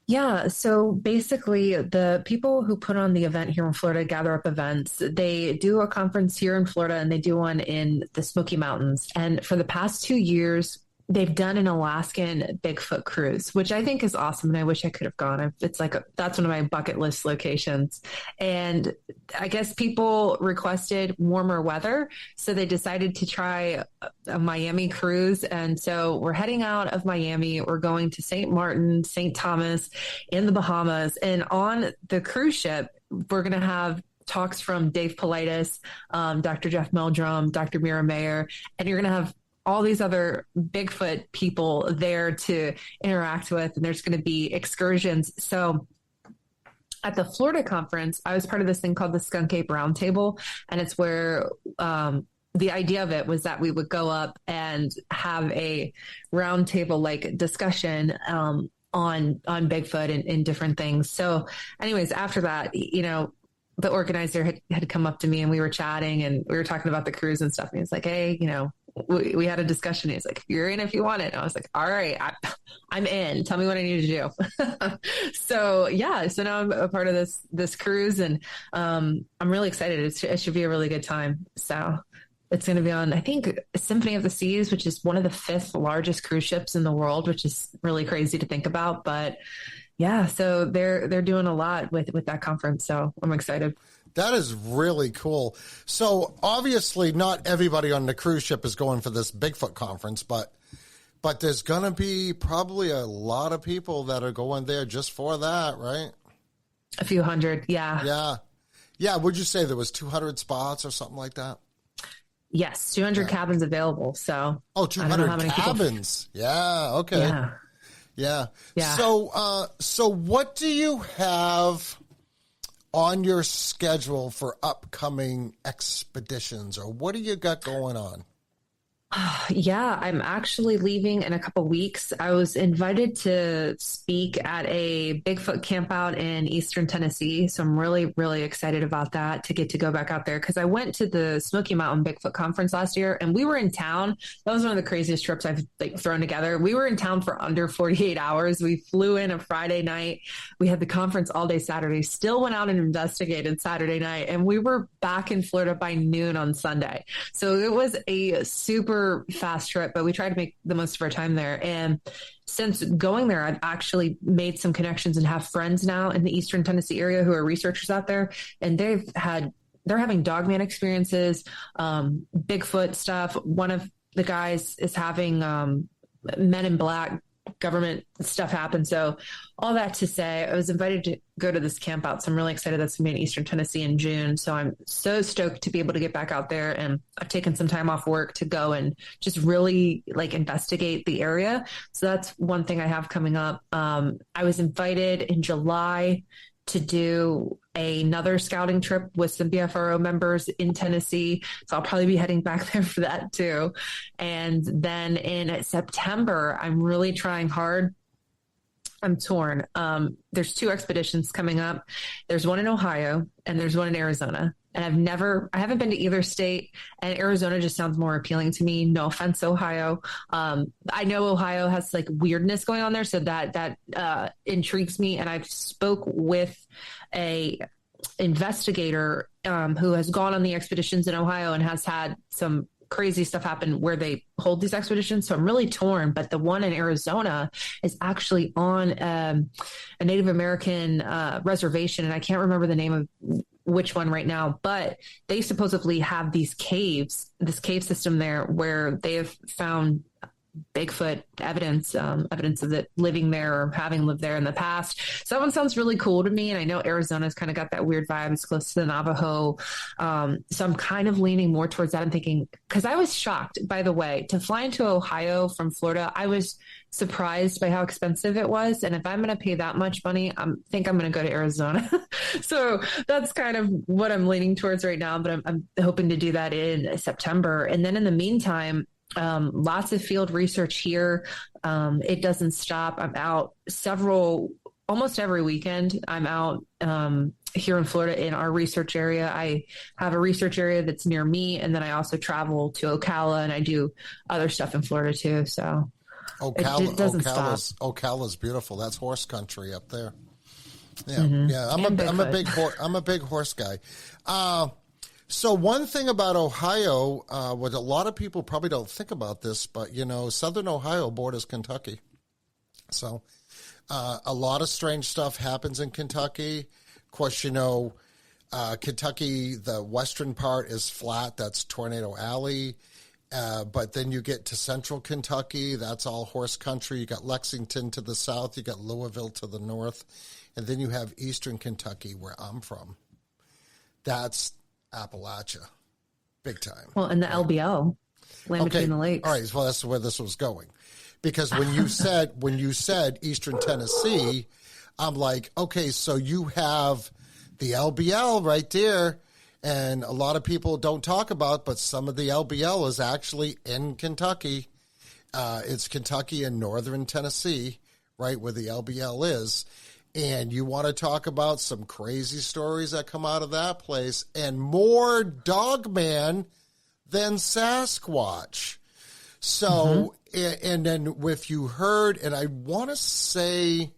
Yeah. So basically, the people who put on the event here in Florida gather up events. They do a conference here in Florida, and they do one in the Smoky Mountains. And for the past 2 years, they've done an Alaskan Bigfoot cruise, which I think is awesome. And I wish I could have gone. It's like, that's one of my bucket list locations. And I guess people requested warmer weather. So they decided to try a Miami cruise. And so we're heading out of Miami. We're going to St. Martin, St. Thomas in the Bahamas. And on the cruise ship, we're going to have talks from Dave Paulides, Dr. Jeff Meldrum, Dr. Mira Mayer, and you're going to have all these other Bigfoot people there to interact with, and there's going to be excursions. So at the Florida conference, I was part of this thing called the Skunk Ape Roundtable, and it's where the idea of it was that we would go up and have a roundtable like discussion on Bigfoot and different things. So anyways, after that, the organizer had come up to me, and we were chatting, and we were talking about the cruise and stuff. And he was like, hey, we had a discussion. He's like, you're in if you want it. And I was like, all right, I'm in. Tell me what I need to do. So now I'm a part of this cruise, and I'm really excited. It should be a really good time. So it's going to be on, I think, Symphony of the Seas, which is one of the 5th largest cruise ships in the world, which is really crazy to think about. But yeah, so they're doing a lot with that conference. So I'm excited. That is really cool. So obviously not everybody on the cruise ship is going for this Bigfoot conference, but there's going to be probably a lot of people that are going there just for that, right? A few hundred. Yeah. Yeah. Yeah. Would you say there was 200 spots or something like that? Yes. 200 cabins available. So. Oh, 200 cabins. Yeah. Okay. Yeah. Yeah. Yeah. So what do you have on your schedule for upcoming expeditions, or what do you got going on? Yeah, I'm actually leaving in a couple weeks. I was invited to speak at a Bigfoot campout in Eastern Tennessee. So I'm really, really excited about that, to get to go back out there, because I went to the Smoky Mountain Bigfoot conference last year and we were in town. That was one of the craziest trips I've thrown together. We were in town for under 48 hours. We flew in a Friday night. We had the conference all day Saturday, still went out and investigated Saturday night, and we were back in Florida by noon on Sunday. So it was a super fast trip, but we tried to make the most of our time there. And since going there, I've actually made some connections and have friends now in the Eastern Tennessee area who are researchers out there, and they're having dogman experiences, Bigfoot stuff. One of the guys is having Men in Black government stuff happen. So all that to say, I was invited to go to this camp out. So I'm really excited. That's going to be in Eastern Tennessee in June. So I'm so stoked to be able to get back out there. And I've taken some time off work to go and just really investigate the area. So that's one thing I have coming up. I was invited in July to do another scouting trip with some BFRO members in Tennessee. So I'll probably be heading back there for that too. And then in September, I'm really trying hard. I'm torn. There's 2 expeditions coming up. There's one in Ohio and there's one in Arizona. And I haven't been to either state, and Arizona just sounds more appealing to me. No offense, Ohio. I know Ohio has weirdness going on there. So that intrigues me. And I've spoke with a investigator who has gone on the expeditions in Ohio and has had some crazy stuff happen where they hold these expeditions. So I'm really torn, but the one in Arizona is actually on a Native American reservation. And I can't remember the name of which one right now, but they supposedly have these caves, this cave system there where they have found Bigfoot evidence of it living there or having lived there in the past. So that one sounds really cool to me. And I know Arizona's kind of got that weird vibe. It's close to the Navajo. So I'm kind of leaning more towards that. I'm thinking, because I was shocked, by the way, to fly into Ohio from Florida. I was surprised by how expensive it was. And if I'm going to pay that much money, I think I'm going to go to Arizona. So that's kind of what I'm leaning towards right now. But I'm hoping to do that in September. And then in the meantime, lots of field research here. It doesn't stop. I'm out almost every weekend. I'm out here in Florida in our research area. I have a research area that's near me. And then I also travel to Ocala and I do other stuff in Florida too. So it doesn't stop. Ocala's beautiful. That's horse country up there. Yeah. Mm-hmm. Yeah. I'm a big horse guy. So one thing about Ohio, what a lot of people probably don't think about this, but, southern Ohio borders Kentucky. So a lot of strange stuff happens in Kentucky. Of course, Kentucky, the western part is flat. That's Tornado Alley. But then you get to central Kentucky. That's all horse country. You got Lexington to the south. You got Louisville to the north. And then you have eastern Kentucky, where I'm from. That's Appalachia, big time. Well, and the LBO, land between the lakes. All right, well, that's where this was going, because when you said Eastern Tennessee, I'm like, okay, so you have the LBL right there, and a lot of people don't talk about, but some of the LBL is actually in Kentucky. It's Kentucky and northern Tennessee, right where the LBL is. And you want to talk about some crazy stories that come out of that place, and more dogman than Sasquatch. So, and then if you heard, and I want to say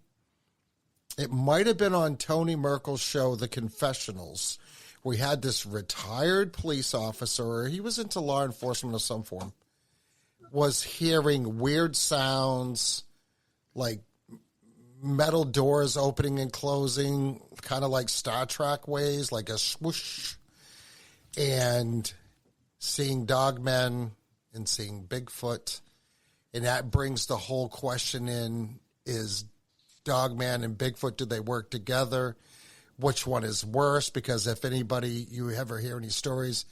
it might have been on Tony Merkel's show, The Confessionals, we had this retired police officer, or he was into law enforcement of some form, was hearing weird sounds like metal doors opening and closing, kind of like Star Trek ways, like a swoosh, and seeing dogmen and seeing Bigfoot. And that brings the whole question in, is dogman and Bigfoot, do they work together? Which one is worse? Because if anybody, you ever hear any stories,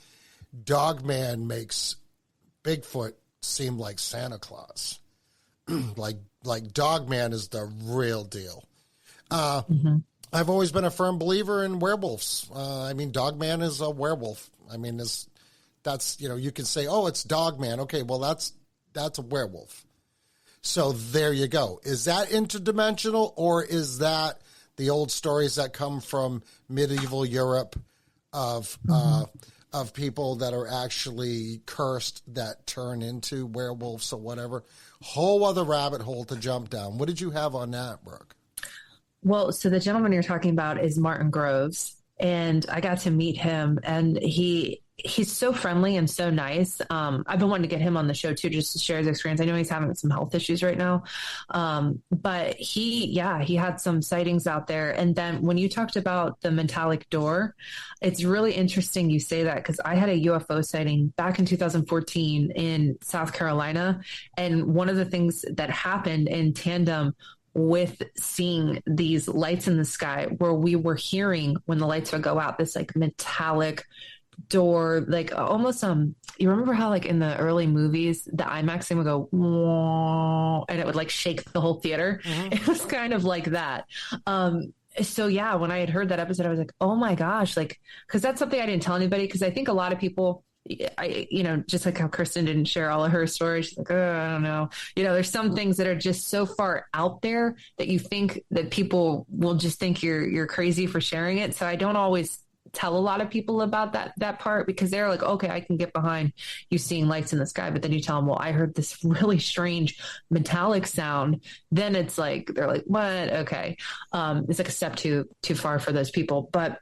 dogman makes Bigfoot seem like Santa Claus. like dogman is the real deal. I've always been a firm believer in werewolves. I mean, dogman is a werewolf. I mean, that's, you can say, oh, it's dogman. Okay, well, that's a werewolf. So there you go. Is that interdimensional, or is that the old stories that come from medieval Europe of people that are actually cursed that turn into werewolves or whatever? Whole other rabbit hole to jump down. What did you have on that, Brooke? Well, so the gentleman you're talking about is Martin Groves, and I got to meet him, and he's so friendly and so nice. I've been wanting to get him on the show too, just to share his experience. I know he's having some health issues right now. But he had some sightings out there. And then when you talked about the metallic door, it's really interesting you say that, because I had a UFO sighting back in 2014 in South Carolina. And one of the things that happened in tandem with seeing these lights in the sky, where we were hearing when the lights would go out, this like metallic door, like almost you remember how like in the early movies the IMAX thing would go whoa, and it would like shake the whole theater. It was kind of like that. So yeah, when I had heard that episode, I was like, oh my gosh, like, because that's something I didn't tell anybody, because I think a lot of people, just like how Kristen didn't share all of her stories. She's like, oh, I don't know. There's some things that are just so far out there that you think that people will just think you're crazy for sharing it. So I don't always tell a lot of people about that part, because they're like, okay, I can get behind you seeing lights in the sky. But then you tell them, well, I heard this really strange metallic sound. Then it's like, they're like, what? Okay. It's like a step too far for those people. But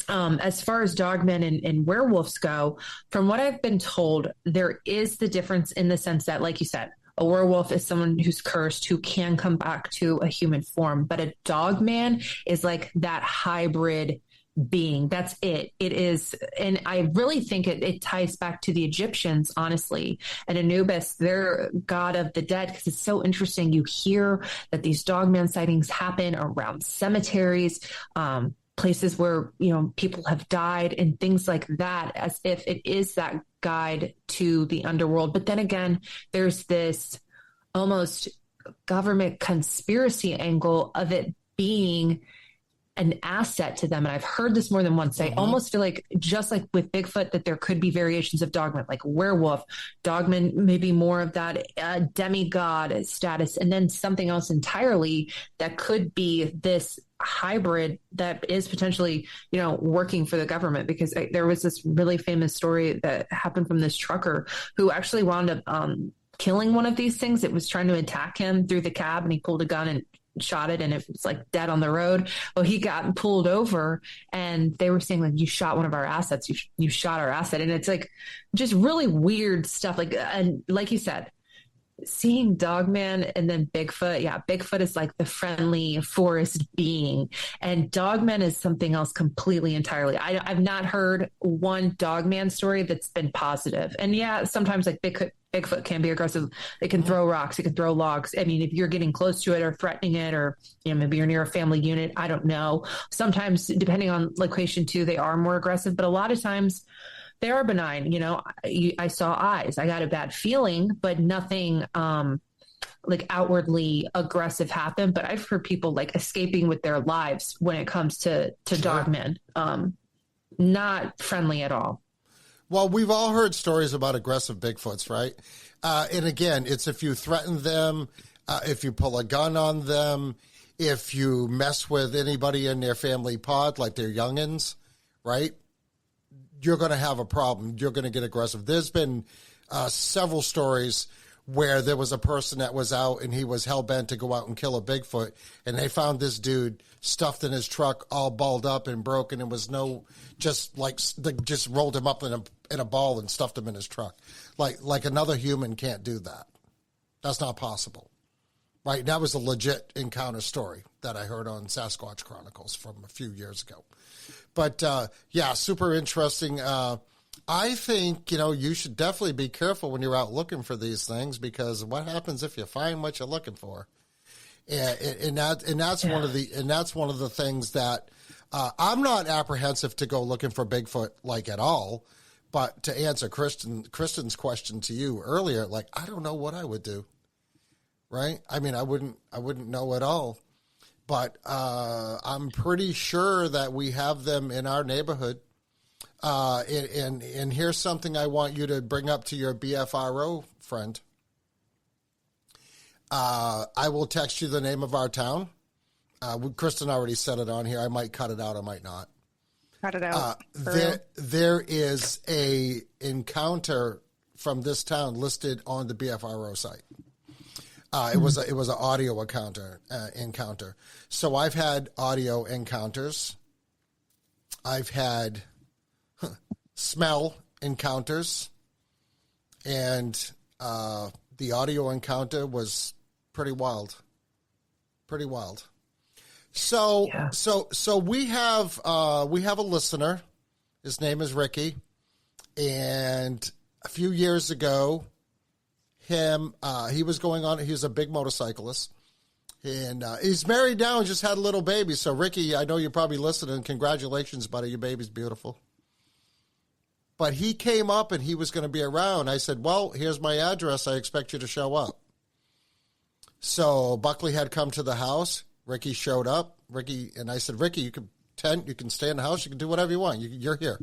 as far as dogmen and werewolves go, from what I've been told, there is the difference in the sense that, like you said, a werewolf is someone who's cursed, who can come back to a human form. But a dogman is like that hybrid being. That's it. It is. And I really think it ties back to the Egyptians, honestly, and Anubis, their god of the dead, because it's so interesting. You hear that these dogman sightings happen around cemeteries, places where, people have died and things like that, as if it is that guide to the underworld. But then again, there's this almost government conspiracy angle of it being an asset to them. And I've heard this more than once. I almost feel like, just like with Bigfoot, that there could be variations of dogman, like werewolf, dogman, maybe more of that demigod status, and then something else entirely that could be this hybrid that is potentially, working for the government. Because there was this really famous story that happened from this trucker who actually wound up killing one of these things. It was trying to attack him through the cab, and he pulled a gun and shot it, and it was like dead on the road. Well, he got pulled over, and they were saying, like, you shot one of our assets. You shot our asset. And it's like just really weird stuff. Like, and like you said, seeing dogman and then Bigfoot. Yeah. Bigfoot is like the friendly forest being, and dogman is something else completely entirely. I've not heard one dogman story that's been positive. And yeah, sometimes like Bigfoot can be aggressive. It can throw rocks. It can throw logs. I mean, if you're getting close to it or threatening it, or, maybe you're near a family unit, I don't know. Sometimes, depending on location too, they are more aggressive, but a lot of times they are benign. I saw eyes. I got a bad feeling, but nothing like outwardly aggressive happened. But I've heard people like escaping with their lives when it comes to dogmen. Not friendly at all. Well, we've all heard stories about aggressive Bigfoots, right? And again, it's if you threaten them, if you pull a gun on them, if you mess with anybody in their family pod, like their youngins, right? You're going to have a problem. You're going to get aggressive. There's been several stories where there was a person that was out and he was hell-bent to go out and kill a Bigfoot, and they found this dude stuffed in his truck, all balled up and broken, and was just rolled him up in a ball and stuffed him in his truck. Like another human can't do that. That's not possible. right? And that was a legit encounter story that I heard on Sasquatch Chronicles from a few years ago. But, yeah, super interesting. I think, you should definitely be careful when you're out looking for these things, because what happens if you find what you're looking for? And that's one of the things that I'm not apprehensive to go looking for Bigfoot at all. But to answer Kristen's question to you earlier, I don't know what I would do. Right? I mean, I wouldn't know at all. But I'm pretty sure that we have them in our neighborhood. And here's something I want you to bring up to your BFRO friend. I will text you the name of our town. Kristen already said it on here. I might cut it out. I might not. Cut it out. There is a encounter from this town listed on the BFRO site. It was an audio encounter. So I've had audio encounters. I've had smell encounters, and the audio encounter was pretty wild. Pretty wild. So we have a listener. His name is Ricky, and a few years ago, he was going on. He's a big motorcyclist, and he's married now and just had a little baby. So Ricky, I know you're probably listening. Congratulations, buddy. Your baby's beautiful. But he came up and he was going to be around. I said, well, here's my address. I expect you to show up. So Buckley had come to the house. Ricky showed up. And I said, Ricky, you can tent, you can stay in the house, you can do whatever you want. You're here.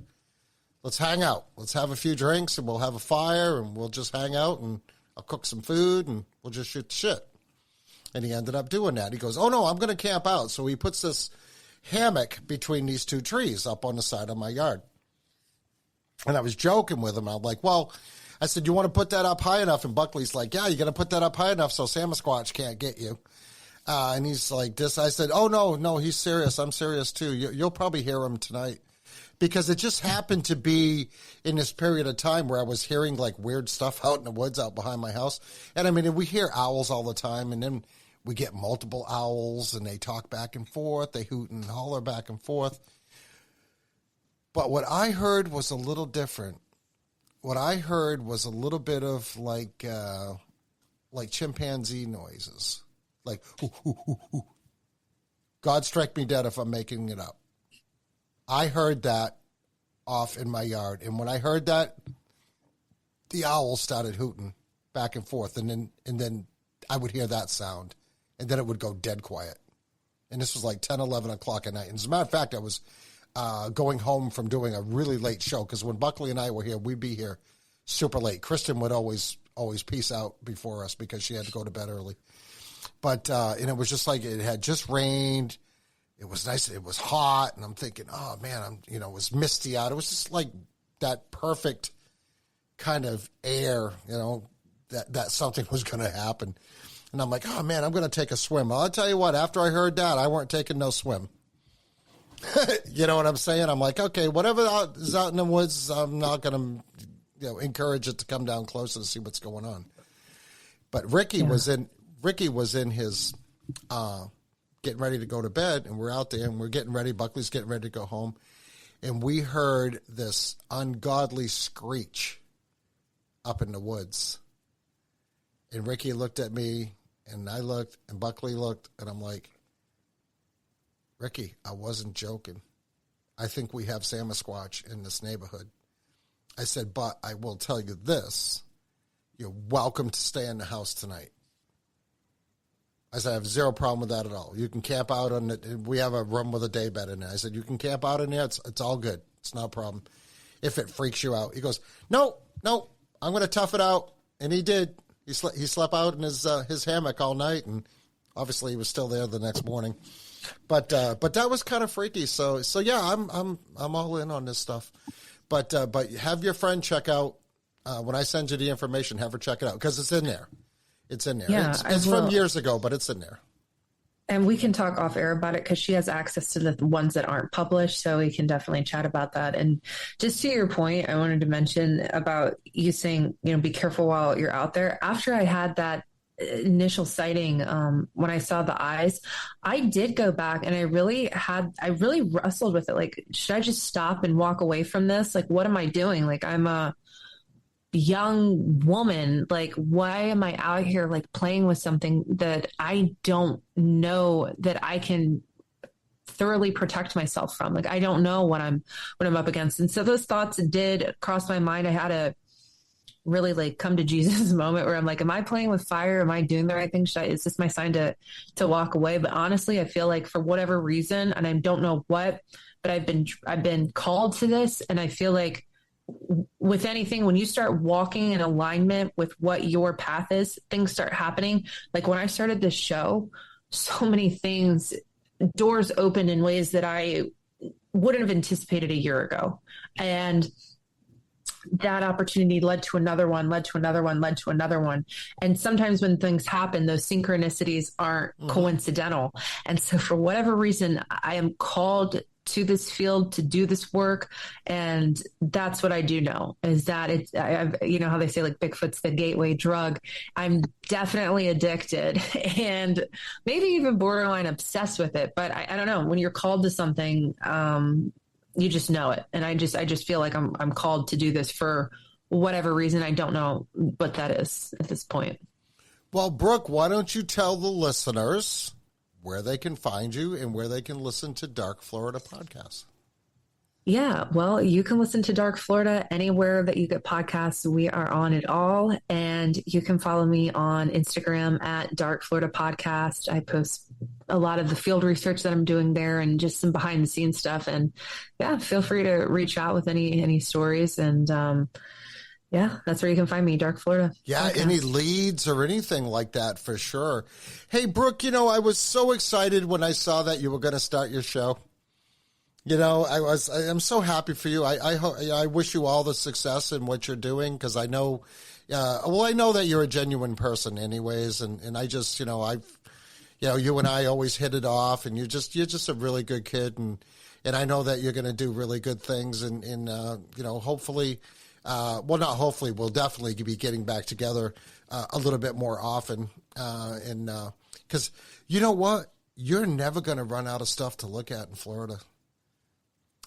Let's hang out. Let's have a few drinks, and we'll have a fire, and we'll just hang out, and I'll cook some food, and we'll just shoot the shit. And he ended up doing that. He goes, oh, no, I'm going to camp out. So he puts this hammock between these two trees up on the side of my yard. And I was joking with him. I'm like, well, I said, you want to put that up high enough? And Buckley's like, yeah, you're going to put that up high enough so Sasquatch can't get you. And he's like this. I said, oh, no, he's serious. I'm serious, too. You'll probably hear him tonight. Because it just happened to be in this period of time where I was hearing weird stuff out in the woods out behind my house. And I mean, we hear owls all the time, and then we get multiple owls, and they talk back and forth. They hoot and holler back and forth. But what I heard was a little different. What I heard was a little bit of like chimpanzee noises. Like, hoo, hoo, hoo, hoo. God strike me dead if I'm making it up. I heard that off in my yard. And when I heard that, the owls started hooting back and forth. And then I would hear that sound. And then it would go dead quiet. And this was like 10, 11 o'clock at night. And as a matter of fact, I was going home from doing a really late show. Because when Buckley and I were here, we'd be here super late. Kristen would always peace out before us because she had to go to bed early. But, and it was just like it had just rained. It was nice. It was hot. And I'm thinking, oh, man, it was misty out. It was just like that perfect kind of air, that something was going to happen. And I'm like, oh, man, I'm going to take a swim. Well, I'll tell you what, after I heard that, I weren't taking no swim. You know what I'm saying? I'm like, okay, whatever is out in the woods, I'm not going to encourage it to come down closer to see what's going on. But Ricky was in his getting ready to go to bed, and we're out there, and we're getting ready. Buckley's getting ready to go home. And we heard this ungodly screech up in the woods. And Ricky looked at me, and I looked, and Buckley looked, and I'm like, Ricky, I wasn't joking. I think we have Sasquatch in this neighborhood. I said, but I will tell you this. You're welcome to stay in the house tonight. I said, I have zero problem with that at all. You can camp out on it. We have a room with a day bed in there. I said, you can camp out in there. It's all good. It's not a problem. If it freaks you out. He goes, no, I'm going to tough it out. And he did. He slept out in his hammock all night, and obviously he was still there the next morning. But that was kind of freaky. So yeah, I'm all in on this stuff. But have your friend check out when I send you the information. Have her check it out because it's in there. It's in there. Yeah, it's from years ago, but it's in there. And we can talk off air about it because she has access to the ones that aren't published. So we can definitely chat about that. And just to your point, I wanted to mention about you saying, be careful while you're out there. After I had that initial sighting, when I saw the eyes, I did go back and I really wrestled with it. Like, should I just stop and walk away from this? Like, what am I doing? Like, I'm a young woman. Like, why am I out here like playing with something that I don't know that I can thoroughly protect myself from? Like, I don't know what I'm up against. And so those thoughts did cross my mind. I had a really like come to Jesus moment where I'm like, am I playing with fire? Am I doing the right thing? Is this my sign to walk away? But honestly, I feel like for whatever reason, and I don't know what, but I've been called to this. And I feel like with anything, when you start walking in alignment with what your path is, things start happening. Like when I started this show, so many things, doors opened in ways that I wouldn't have anticipated a year ago. And that opportunity led to another one, led to another one, led to another one. And sometimes when things happen, those synchronicities aren't coincidental. And so for whatever reason, I am called to this field to do this work. And that's what I do know, is that you know how they say like Bigfoot's the gateway drug. I'm definitely addicted and maybe even borderline obsessed with it. But I don't know, when you're called to something, you just know it. And I just feel like I'm called to do this for whatever reason. I don't know what that is at this point. Well, Brooke, why don't you tell the listeners where they can find you and where they can listen to Dark Florida podcasts? Yeah, well, you can listen to Dark Florida anywhere that you get podcasts. We are on it all. And you can follow me on Instagram at Dark Florida Podcast. I post a lot of the field research that I'm doing there and just some behind the scenes stuff. And yeah, feel free to reach out with any stories. And yeah, that's where you can find me, Dark Florida. Yeah, podcast. Any leads or anything like that for sure. Hey, Brooke, you know, I was so excited when I saw that you were going to start your show. You know, I'm so happy for you. I wish you all the success in what you're doing, because I know, I know that you're a genuine person anyways. And I just, you and I always hit it off, and you're just a really good kid. And I know that you're going to do really good things. And hopefully, not hopefully, we'll definitely be getting back together a little bit more often. Because you know what? You're never going to run out of stuff to look at in Florida.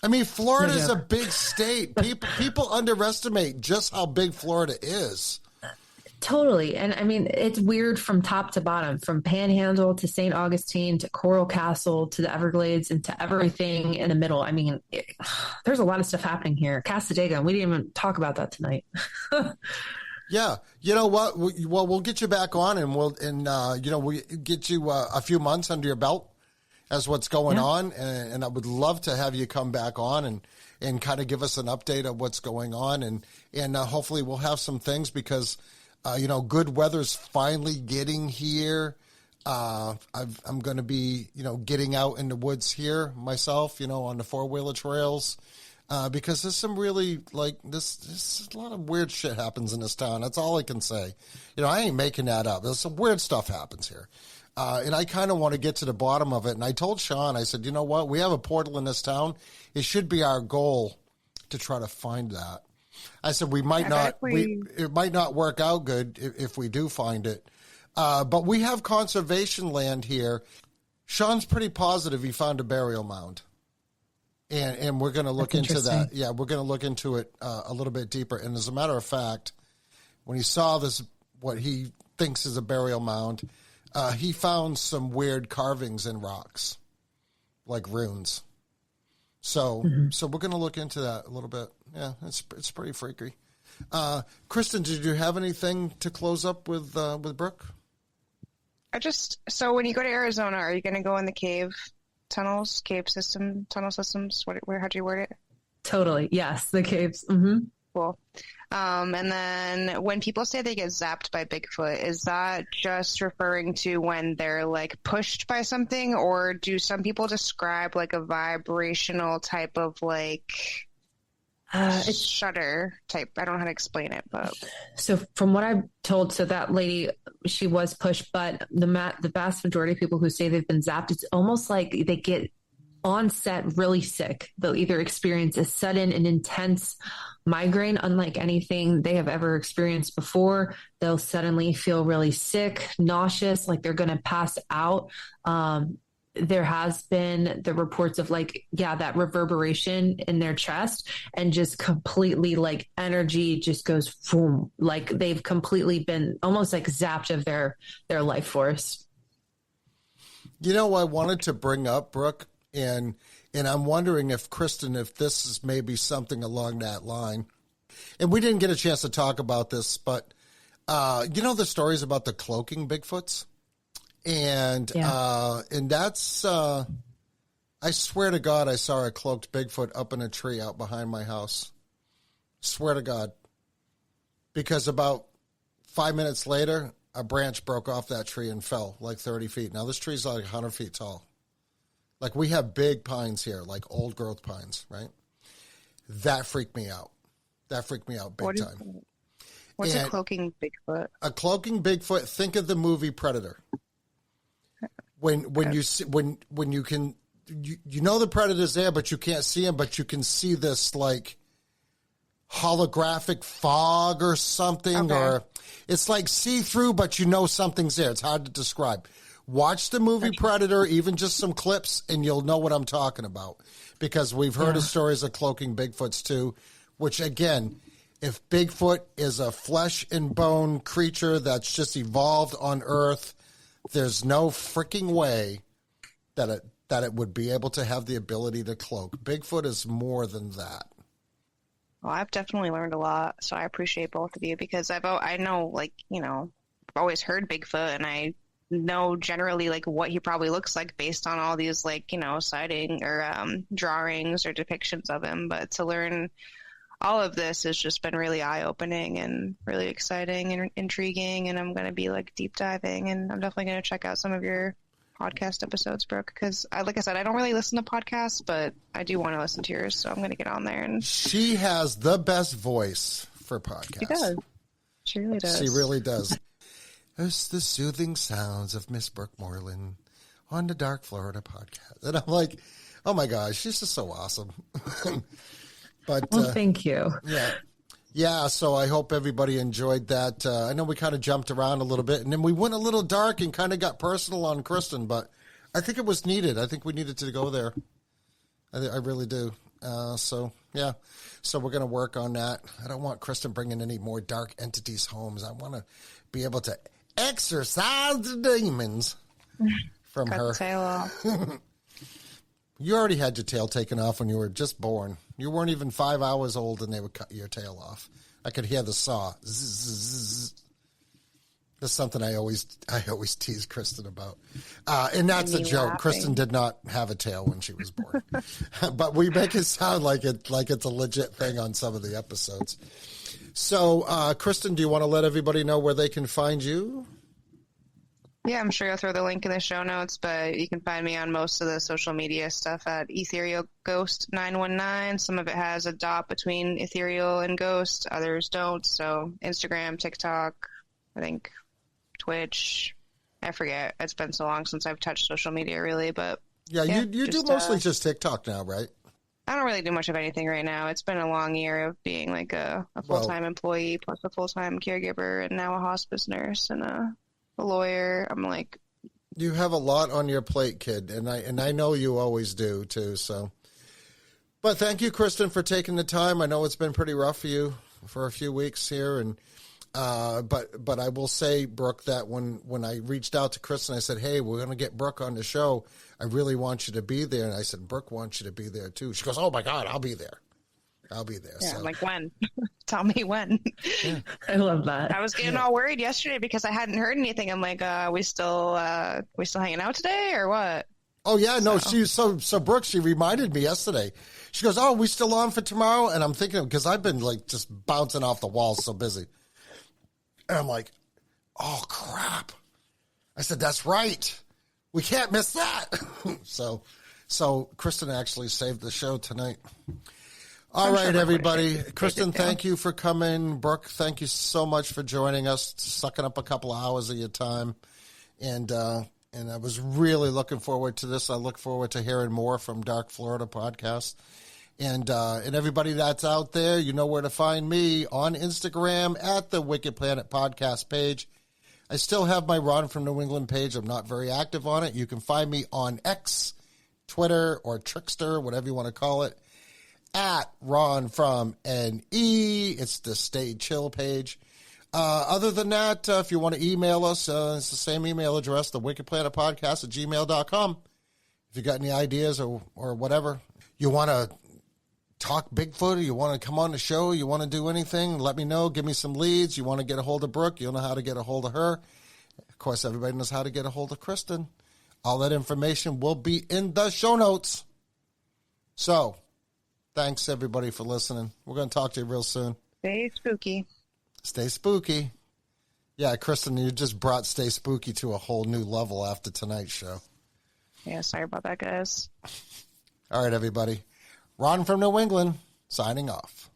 I mean, Florida is a big state. People underestimate just how big Florida is. Totally. And I mean, it's weird from top to bottom, from Panhandle to St. Augustine to Coral Castle to the Everglades and to everything in the middle. I mean, there's a lot of stuff happening here. Casadega, and we didn't even talk about that tonight. Yeah. You know what? Well, we'll get you back on, and we get you a few months under your belt as what's going on. And I would love to have you come back on and kind of give us an update of what's going on. And hopefully we'll have some things, because, good weather's finally getting here. I'm going to be, getting out in the woods here myself, on the 4-wheeler trails, because there's some really there's a lot of weird shit happens in this town. That's all I can say. I ain't making that up. There's some weird stuff happens here. And I kind of want to get to the bottom of it. And I told Sean, I said, you know what? We have a portal in this town. It should be our goal to try to find that. I said, it might not work out good if we do find it. But we have conservation land here. Sean's pretty positive he found a burial mound. And we're going to look into that. Yeah, we're going to look into it a little bit deeper. And as a matter of fact, when he saw this, what he thinks is a burial mound, he found some weird carvings in rocks, like runes. So we're going to look into that a little bit. Yeah, it's pretty freaky. Kristen, did you have anything to close up with Brooke? So when you go to Arizona, are you going to go in the cave tunnel systems? How'd you word it? Totally. Yes. The caves. Mm-hmm. Cool. And then when people say they get zapped by Bigfoot, is that just referring to when they're like pushed by something, or do some people describe like a vibrational type of it's shudder type? I don't know how to explain it, but so from what I'm told, so that lady, she was pushed, but the vast majority of people who say they've been zapped, it's almost like they get onset really sick. They'll either experience a sudden and intense migraine, unlike anything they have ever experienced before. They'll suddenly feel really sick, nauseous, like they're going to pass out. There has been the reports of that reverberation in their chest, and just completely like energy just goes boom, like they've completely been almost like zapped of their life force. You know, I wanted to bring up, Brooke, and I'm wondering if Kristen, if this is maybe something along that line. And we didn't get a chance to talk about this, but you know the stories about the cloaking Bigfoots? And that's, I swear to God, I saw a cloaked Bigfoot up in a tree out behind my house. Swear to God. Because about 5 minutes later, a branch broke off that tree and fell like 30 feet. Now, this tree's like 100 feet tall. Like, we have big pines here, like old growth pines, right? That freaked me out. That freaked me out big time. What's a cloaking Bigfoot? A cloaking Bigfoot, think of the movie Predator. When you see, when you can, you know the predator's there, but you can't see him, but you can see this like holographic fog or something, or it's like see-through, but you know something's there. It's hard to describe. Watch the movie Predator, even just some clips, and you'll know what I'm talking about, because we've heard of stories of cloaking Bigfoots too, which again, if Bigfoot is a flesh and bone creature that's just evolved on Earth, there's no freaking way that it would be able to have the ability to cloak. Bigfoot is more than that. Well, I've definitely learned a lot, so I appreciate both of you, because I know, like, you know, I've always heard Bigfoot, and I know generally like what he probably looks like based on all these, like, you know, sighting or drawings or depictions of him. But to learn all of this has just been really eye-opening and really exciting and intriguing, and I'm going to be like deep diving, and I'm definitely going to check out some of your podcast episodes, Brooke, because like I said, I don't really listen to podcasts, but I do want to listen to yours, so I'm going to get on there. And she has the best voice for podcasts. She does. She really does. She really does. It's the soothing sounds of Miss Brooke Moreland on the Dark Florida podcast. And I'm like, oh my gosh, she's just so awesome. But thank you. Yeah. So I hope everybody enjoyed that. I know we kind of jumped around a little bit, and then we went a little dark and kind of got personal on Kristen, but I think it was needed. I think we needed to go there. I really do. So we're going to work on that. I don't want Kristen bringing any more dark entities homes. I want to be able to exorcise the demons from Cut her. the tail off. You already had your tail taken off when you were just born. You weren't even 5 hours old and they would cut your tail off. I could hear the saw. Zzz. That's something I always tease Kristen about. And that's a joke. Laughing. Kristen did not have a tail when she was born. But we make it sound like it's a legit thing on some of the episodes. So, Kristen, do you want to let everybody know where they can find you? Yeah, I'm sure you'll throw the link in the show notes, but you can find me on most of the social media stuff at Ethereal Ghost 919. Some of it has a dot between ethereal and ghost, others don't. So Instagram, TikTok, I think Twitch, I forget. It's been so long since I've touched social media, really. But yeah, you do mostly just TikTok now, right? I don't really do much of anything right now. It's been a long year of being like a full-time employee plus a full-time caregiver, and now a hospice nurse and a lawyer. I'm like, you have a lot on your plate, kid, and I know you always do too. So, but thank you, Kristen, for taking the time. I know it's been pretty rough for you for a few weeks here, and but I will say, Brooke, that when I reached out to Kristen, I said, hey, we're going to get Brooke on the show. I really want you to be there, and I said, Brooke wants you to be there too. She goes, oh my God, I'll be there. I'll be there. Yeah, so. I'm like, when? Tell me when. Yeah. I love that. I was getting all worried yesterday because I hadn't heard anything. I'm like, we still hanging out today or what? Oh yeah, no, so Brooke, she reminded me yesterday. She goes, oh, we still on for tomorrow? And I'm thinking, because I've been like just bouncing off the walls, so busy. And I'm like, oh crap. I said, that's right. We can't miss that. So Kristen actually saved the show tonight. All right, everybody. Kristen, thank you for coming. Brooke, thank you so much for joining us, sucking up a couple of hours of your time. And And I was really looking forward to this. I look forward to hearing more from Dark Florida Podcast. And everybody that's out there, you know where to find me on Instagram at the Wicked Planet Podcast page. I still have my Ron from New England page. I'm not very active on it. You can find me on X, Twitter, or Trickster, whatever you want to call it, at Ron from NE. It's the Stay Chill page. Other than that, if you want to email us, it's the same email address, the wickedplanetpodcast at gmail.com. If you got any ideas or whatever, you want to talk Bigfoot, or you want to come on the show, you want to do anything, let me know. Give me some leads. You want to get a hold of Brooke, you'll know how to get a hold of her. Of course, everybody knows how to get a hold of Kristen. All that information will be in the show notes. So, thanks, everybody, for listening. We're going to talk to you real soon. Stay spooky. Stay spooky. Yeah, Kristen, you just brought Stay Spooky to a whole new level after tonight's show. Yeah, sorry about that, guys. All right, everybody. Ron from New England, signing off.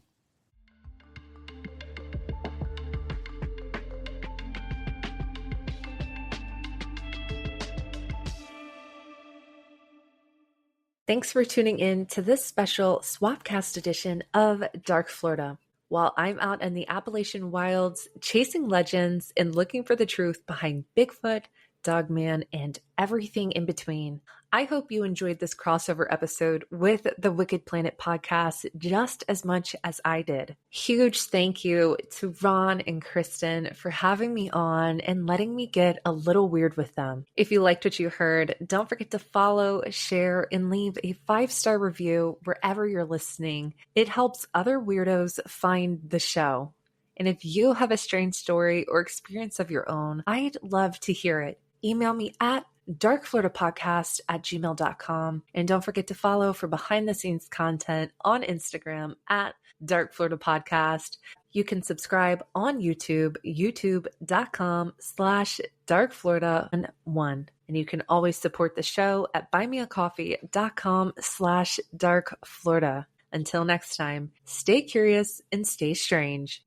Thanks for tuning in to this special Swapcast edition of Dark Florida. While I'm out in the Appalachian wilds, chasing legends and looking for the truth behind Bigfoot, Dogman, and everything in between. I hope you enjoyed this crossover episode with the Wicked Planet podcast just as much as I did. Huge thank you to Ron and Kristen for having me on and letting me get a little weird with them. If you liked what you heard, don't forget to follow, share, and leave a 5-star review wherever you're listening. It helps other weirdos find the show. And if you have a strange story or experience of your own, I'd love to hear it. Email me at darkfloridatopodcast@gmail.com. And don't forget to follow for behind the scenes content on Instagram at Dark Florida Podcast. You can subscribe on YouTube, youtube.com/darkflorida1. And you can always support the show at buymeacoffee.com/darkflorida. Until next time, stay curious and stay strange.